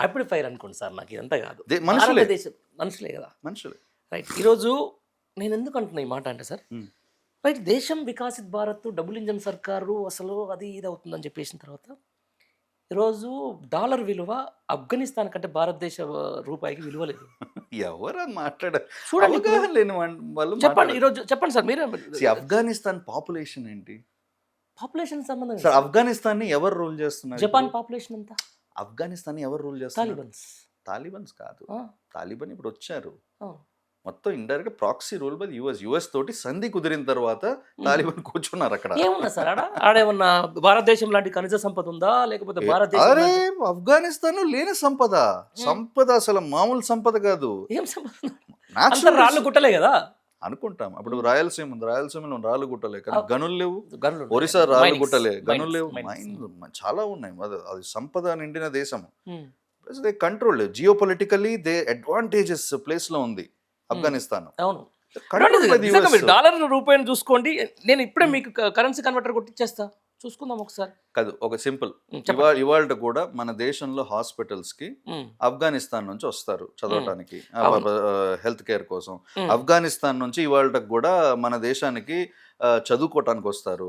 ర్యాపిడ్ ఫైర్ అనుకోండి సార్, నాకు ఇదంతా కాదు. మనుషులే కదా, మనుషులే. రైట్. ఈరోజు నేను ఎందుకు అంటున్నా ఈ మాట అంటే సార్, రైట్, దేశం వికాసిత్ భారత్ డబుల్ ఇంజన్ సర్కారు అసలు అది ఇది అవుతుందని చెప్పేసిన తర్వాత ఈరోజు డాలర్ విలువ ఆఫ్ఘనిస్తాన్ కంటే భారతదేశ రూపాయికి విలువ లేదు. ఎవరు మాట్లాడారు చూడండి. చెప్పండి ఈరోజు, చెప్పండి సార్ మీరే. ఆఫ్ఘనిస్తాన్ పాపులేషన్ ఏంటి? పాపులేషన్ సంబంధం సార్. ఆఫ్ఘనిస్తాన్ ని ఎవరు రూల్ చేస్తున్నారు? జపాన్ పాపులేషన్ ఎంత? ఆఫ్ఘనిస్తాన్ ని ఎవరు రూల్ చేస్తున్నారు? తాలిబన్స్ కాదు. తాలిబన్ ఇప్పుడు వచ్చారు. మొత్తం indirect proxy rule by US తోటి సంధి కుదిరిన తర్వాత తాలిబాన్ కూర్చున్నారు అక్కడ. ఏమున్నా సార్ ఆడేమన్నా భారతదేశం లాంటి ఖనిజ సంపద ఉందా, లేకపోతే భారతదేశం అరే ఆఫ్ఘనిస్తాన్ లో లేని సంపద అసలు మామూలు సంపద కాదు, ఏం సంపద రాళ్ళు గుట్టలే కదా అనుకుంటాం. అప్పుడు రాయలసీమ ఉంది, రాయలసీమలో రాళ్ళు గుట్టలే, కానీ గనులు లేవు. ఒరిస్సా రాళ్ళు గుట్టలే, గనులు లేవు. చాలా ఉన్నాయి. అది సంపద నిండిన దేశం. They control geopolitically they advantages place లో ఉంది ఆఫ్ఘనిస్తాన్. అవును, డాలర్ రూపాయలు చూసుకోండి. నేను ఇప్పుడే మీకు కరెన్సీ కన్వర్టర్ కొట్టిచ్చేస్తా, చూసుకుందాం ఒకసారి. కాదు, ఒక సింపుల్, ఇవాళ కూడా మన దేశంలో హాస్పిటల్స్ కి ఆఫ్ఘనిస్తాన్ నుంచి వస్తారు చదవటానికి, హెల్త్ కేర్ కోసం. ఆఫ్ఘనిస్తాన్ నుంచి ఇవాళ కూడా మన దేశానికి చదువుకోవటానికి వస్తారు,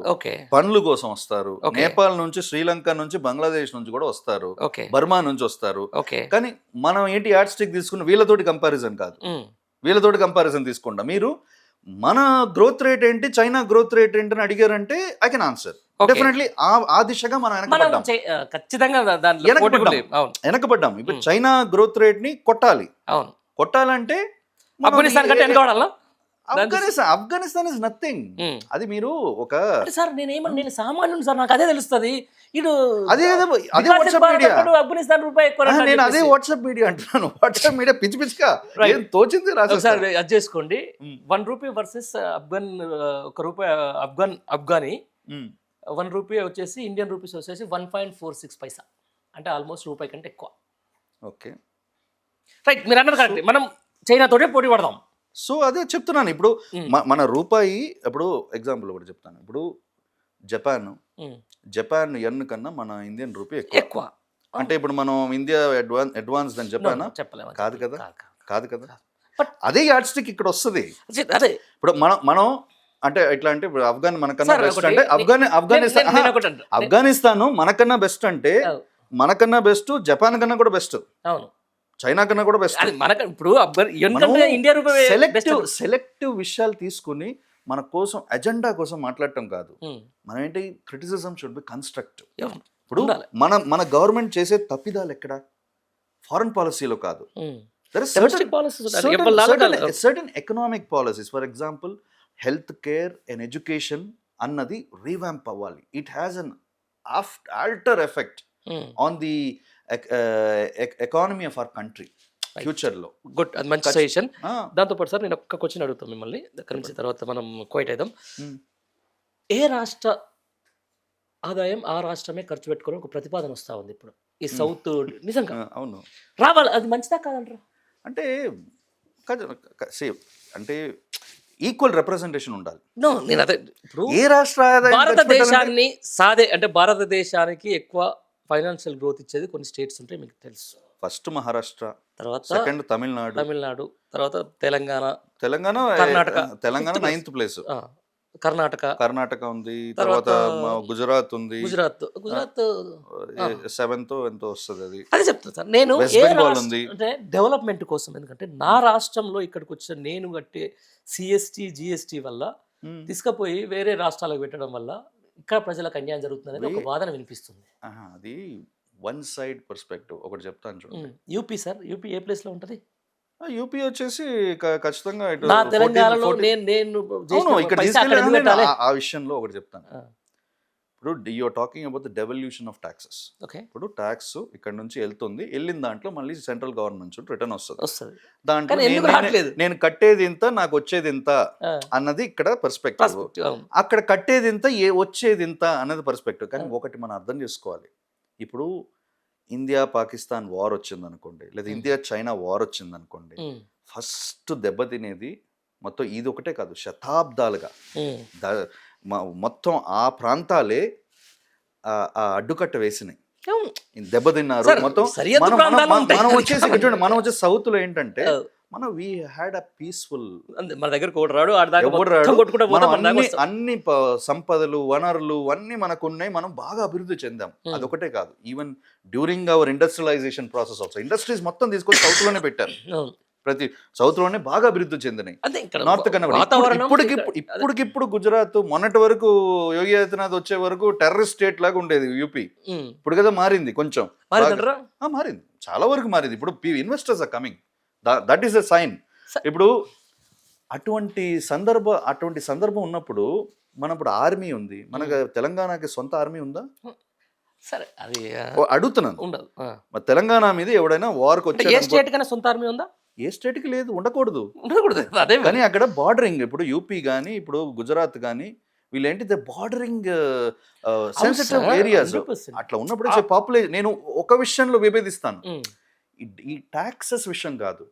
పనుల కోసం వస్తారు. నేపాల్ నుంచి, శ్రీలంక నుంచి, బంగ్లాదేశ్ నుంచి కూడా వస్తారు, బర్మా నుంచి వస్తారు. కానీ మనం ఏంటి యాడ్ స్టిక్ తీసుకున్న వీళ్ళతోటి కంపారిజన్ కాదు, వీళ్ళతోటి కంపారిజన్ తీసుకుంటా. మీరు మన గ్రోత్ రేట్ ఏంటి, చైనా గ్రోత్ రేట్ ఏంటి అని అడిగారంటే ఐ కెన్ ఆన్సర్ డెఫినెట్లీ. ఆ దిశగా మనం వెనకబడ్డాం. ఇప్పుడు చైనా గ్రోత్ రేట్ ని కొట్టాలంటే ఆఫ్ఘనిస్తాన్ ఇస్ నథింగ్. అది మీరు ఒక సార్ నేను సామాన్యుడు సార్, నాకు అదే తెలుస్తుంది. అదే వాట్సాప్ మీడియా, ఆఫ్ఘనిస్తాన్ రూపాయి నేను అదే వాట్సాప్ మీడియా అంటున్నాను. వాట్సాప్ మీడియా పిచ్చి పిచ్చిగా తోచింది రాసారు. అది చేసుకోండి. 1 రూపీ వర్సెస్ ఆఫ్ఘన్, 1 రూపాయి ఆఫ్ఘనీ, 1 రూపీ వచ్చేసి ఇండియన్ రూపీస్ వచ్చేసి 1.46 పైసా, అంటే ఆల్మోస్ట్ రూపాయి కంటే ఎక్కువ. ఓకే రైట్, మీరు అన్నారు కరెక్ట్. మనం చైనాతోటే పోటీ పడదాం. సో అదే చెప్తున్నాను. ఇప్పుడు మన రూపాయి, ఇప్పుడు ఎగ్జాంపుల్ ఒకటి చెప్తాను. ఇప్పుడు జపాన్ ఎన్ కన్నా మన ఇండియన్ రూపీ ఎక్కువ. అంటే ఇప్పుడు మనం ఇండియా అడ్వాన్స్ అని చెప్పానా? కాదు కదా. అదే యాడ్ స్టిక్ ఇక్కడ వస్తుంది. ఇప్పుడు మనం అంటే ఎట్లా అంటే ఇప్పుడు ఆఫ్ఘన్ మనకన్నా బెస్ట్ అంటే ఆఫ్ఘనిస్తాన్ మనకన్నా బెస్ట్ అంటే మనకన్నా బెస్ట్, జపాన్ కన్నా కూడా బెస్ట్, చైనా కన్నా కూడా బెస్ట్. ఇప్పుడు సెలెక్టివ్ విషయాలు తీసుకుని మన కోసం అజెండా కోసం మాట్లాడటం కాదు. మనం ఏంటి, క్రిటిసిజం షుడ్ బి కన్స్ట్రక్టివ్. ఇప్పుడు మన గవర్నమెంట్ చేసే తప్పిదాలు ఎక్కడ, ఫారెన్ పాలసీలో కాదు. Certain economic policies, for example health care and education అన్నది రీవ్యాంప్ అవ్వాలి. It has an alter effect on the economy of our country future లో. గుడ్, అది మంచి సజెషన్. దాంతోపాటు సార్ నేను ఒక్క క్వశ్చన్ అడుగుతాను మిమ్మల్ని, దగ్గర నుంచి తర్వాత మనం క్వైట్ అవుదాం. ఏ రాష్ట్ర ఆదాయం ఆ రాష్ట్రమే ఖర్చు పెట్టుకోవడం ఒక ప్రతిపాదన వస్తూ ఉంది ఇప్పుడు ఈ సౌత్. నిజంగా అవును, రావాలి. అది మంచిదా కాదంటారా? అంటే అంటే ఈక్వల్ రిప్రజెంటేషన్ ఉండాలి. నేను అదే, ఇప్పుడు ఏ రాష్ట్ర భారతదేశాన్ని అంటే భారతదేశానికి ఎక్కువ ఫైనాన్షియల్ గ్రోత్ ఇచ్చేది కొన్ని స్టేట్స్ ఉంటాయి, మీకు తెలుసు. ఫస్ట్ మహారాష్ట్ర, తర్వాత సెకండ్ తమిళనాడు, తర్వాత తెలంగాణ, తెలంగాణ 9th ప్లేస్, కర్ణాటక ఉంది, తర్వాత గుజరాత్ ఉంది, గుజరాత్ 7th ఎంతో వస్తుంది. అది అదే చెప్తాను సార్ నేను, అంటే డెవలప్మెంట్ కోసం. ఎందుకంటే నా రాష్ట్రంలో ఇక్కడికి వచ్చిన నేను కట్టే సిఎస్టీ జిఎస్టీ వల్ల తీసుకుపోయి వేరే రాష్ట్రాలకు పెట్టడం వల్ల ఇక్కడ ప్రజలకు అన్యాయం జరుగుతుంది అనేది ఒక వాదన వినిపిస్తుంది. అది వన్ సైడ్ పర్స్పెక్టివ్. ఒకటి చెప్తాను చూడండి. యూపీ సార్, యూపీ ఏ ప్లేస్ లో ఉంటది? యూపీ వచ్చేసి ఖచ్చితంగా తెలంగాణలో ఆ విషయంలో ఒకటి చెప్తాను. ఇప్పుడు you're talking about the devolution of taxes. ఇప్పుడు ట్యాక్స్ ఇక్కడ నుంచి వెళ్తుంది, వెళ్ళిన దాంట్లో మళ్ళీ సెంట్రల్ గవర్నమెంట్ నుంచి రిటర్న్ వస్తుంది. దాంట్లో నేను కట్టేది ఇంత, నాకు వచ్చేది ఇంత అన్నది ఇక్కడ పర్స్పెక్టివ్. అక్కడ కట్టేది ఇంత, వచ్చేది ఇంత అన్నది పర్స్పెక్టివ్. కానీ ఒకటి మనం అర్థం చేసుకోవాలి. ఇప్పుడు ఇండియా పాకిస్తాన్ వార్ వచ్చింది అనుకోండి, లేదా ఇండియా చైనా వార్ వచ్చింది అనుకోండి, ఫస్ట్ దెబ్బతినేది మొత్తం ఇది ఒకటే కాదు, శతాబ్దాలుగా మొత్తం ఆ ప్రాంతాలే అడ్డుకట్ట వేసినాయి, దెబ్బతిన్నారు మొత్తం. మనం వచ్చేసి సౌత్ లో ఏంటంటే వీ హ్యాడ్ అ పీస్ఫుల్, మన దగ్గర అన్ని సంపదలు, వనరులు అన్ని మనకు ఉన్నాయి, మనం బాగా అభివృద్ధి చెందాం. అదొకటే కాదు, even during our industrialisation process also industries మొత్తం తీసుకొని సౌత్ లోనే పెట్టారు. ప్రతి సౌత్ లోనే బాగా అభివృద్ధి చెందినాయి. నార్త్ కన్నా ఇప్పటికిప్పుడు గుజరాత్ మొన్నటి వరకు యోగి ఆదిత్యనాథ్ వచ్చే వరకు టెర్రరిస్ట్ స్టేట్ లాగా ఉండేది యూపీ. ఇప్పుడు కదా మారింది, కొంచెం మారింది, చాలా వరకు మారింది. ఇప్పుడు investors are coming, that is a sign. ఇప్పుడు అటువంటి సందర్భం ఉన్నప్పుడు మనప్పుడు ఆర్మీ ఉంది, మనకు తెలంగాణకి సొంత ఆర్మీ ఉందా? సరే అది అడుగుతున్నాను. ఉండదు. మరి తెలంగాణ మీద ఎవడైనా వార్కి అంటే ఏ వచ్చాడు, స్టేట్ కన్నా సొంత ఆర్మీ ఉందా? ఏ స్టేట్కి లేదు, ఉండకూడదు. ఉండకూడదు. అదే మరి. కానీ అక్కడ బార్డరింగ్, ఇప్పుడు యూపీ కానీ ఇప్పుడు గుజరాత్ కానీ వీళ్ళేంటి బార్డరింగ్ సెన్సిటివ్ sir, ఏరియాస్. 100%. అట్లా ఉన్నప్పుడు పాపులేషన్, నేను ఒక విషయంలో విభేదిస్తాను, ఈ టాక్సెస్ విషయం కాదు,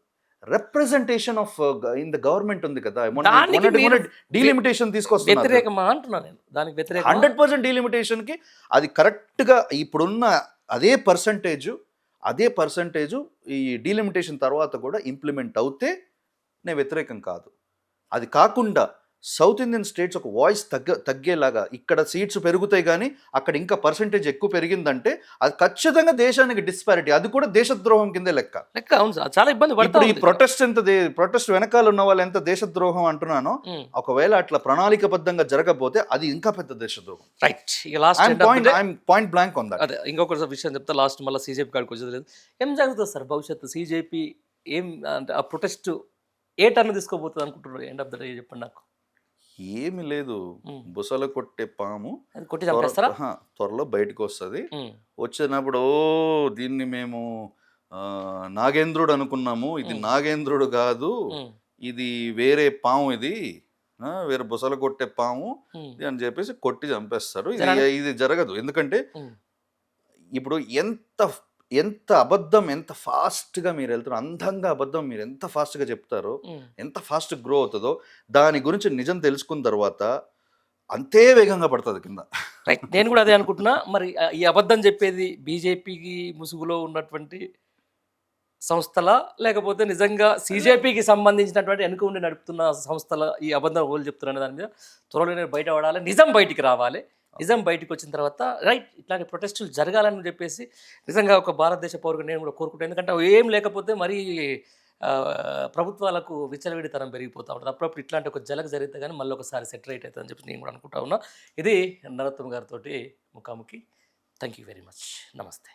representation of in the government ఉంది కదా, దానికి మీరు డీలిమిటేషన్ తీసుకొస్తున్నారు. వ్యతిరేకమా అంటున్నా నేను, దానికి వ్యతిరేకం. 100% డీలిమిటేషన్ కి అది కరెక్ట్ గా ఇప్పుడున్న అదే పర్సంటేజ్ ఈ డీలిమిటేషన్ తర్వాత కూడా ఇంప్లిమెంట్ అవుతే నేను వ్యతిరేకం కాదు. అది కాకుండా సౌత్ ఇండియన్ స్టేట్స్ ఒక వాయిస్ తగ్గేలాగా, ఇక్కడ సీట్స్ పెరుగుతాయి కానీ అక్కడ ఇంకా పర్సంటేజ్ ఎక్కువ పెరిగిందంటే అది ఖచ్చితంగా దేశానికి డిస్పారిటీ, అది కూడా దేశద్రోహం కిందే లెక్క. అవును సార్, చాలా ఇబ్బంది ఇప్పుడు పడతారు. ఈ ప్రొటెస్ట్ వెనకాల ఉన్న వాళ్ళు ఎంత దేశద్రోహం అంటున్నానో, ఒకవేళ అట్లా ప్రణాళికబద్ధంగా జరగకపోతే అది ఇంకా పెద్ద దేశద్రోహం. రైట్. ఇక లాస్ట్ పాయింట్ బ్లాంక్ ఉంది. అదే ఇంకొక విషయం చెప్తా లాస్ట్, మళ్ళీ సీజేపీ కాడికి వచ్చేది ఏం జరుగుతుంది సార్ భవిష్యత్తు? సీజేపీ ఏం అంటే ఆ ప్రొటెస్ట్ ఏ టర్న్ తీసుకోబోతుంది అనుకుంటున్నారు? ఎండ్ ఆఫ్ ద డే చెప్పండి నాకు. ఏమి లేదు, బుసలు కొట్టే పాము అది కొట్టి చంపేస్తారా? త్వరలో బయటకు వస్తుంది. వచ్చినప్పుడు దీన్ని మేము నాగేంద్రుడు అనుకున్నాము, ఇది నాగేంద్రుడు కాదు, ఇది వేరే పాము, ఇది వేరే బుసలు కొట్టే పాము అని చెప్పేసి కొట్టి చంపేస్తారు. ఇది జరగదు. ఎందుకంటే ఇప్పుడు ఎంత అబద్ధం ఎంత ఫాస్ట్గా మీరు వెళ్తారో, అందంగా అబద్ధం మీరు ఎంత ఫాస్ట్గా చెప్తారో, ఎంత ఫాస్ట్ గ్రో అవుతుందో, దాని గురించి నిజం తెలుసుకున్న తర్వాత అంతే వేగంగా పడుతుంది కింద. రైట్, నేను కూడా అదే అనుకుంటున్నా. మరి ఈ అబద్ధం చెప్పేది బీజేపీకి ముసుగులో ఉన్నటువంటి సంస్థల, లేకపోతే నిజంగా సీజేపీకి సంబంధించినటువంటి వెనుక ఉండి నడుపుతున్న సంస్థల ఈ అబద్ధం ఓళ్ళు చెప్తున్న దాని మీద త్వరలోనే బయట పడాలి, నిజం బయటికి రావాలి. నిజం బయటకు వచ్చిన తర్వాత రైట్ ఇట్లాంటి ప్రొటెస్టులు జరగాలని చెప్పేసి నిజంగా ఒక భారతదేశ పౌరుగా నేను కూడా కోరుకుంటాను. ఎందుకంటే ఏం లేకపోతే మరీ ప్రభుత్వాలకు విచ్చలవిడితనం పెరిగిపోతూ ఉంటుంది. అప్పుడప్పుడు ఇట్లాంటి ఒక జలక జరిగితే కానీ మళ్ళీ ఒకసారి సెట్ రైట్ అవుతుందని చెప్పి నేను కూడా అనుకుంటా ఉన్నా. ఇది నరోత్తమ్ గారితో ముఖాముఖి. Thank you very much. నమస్తే.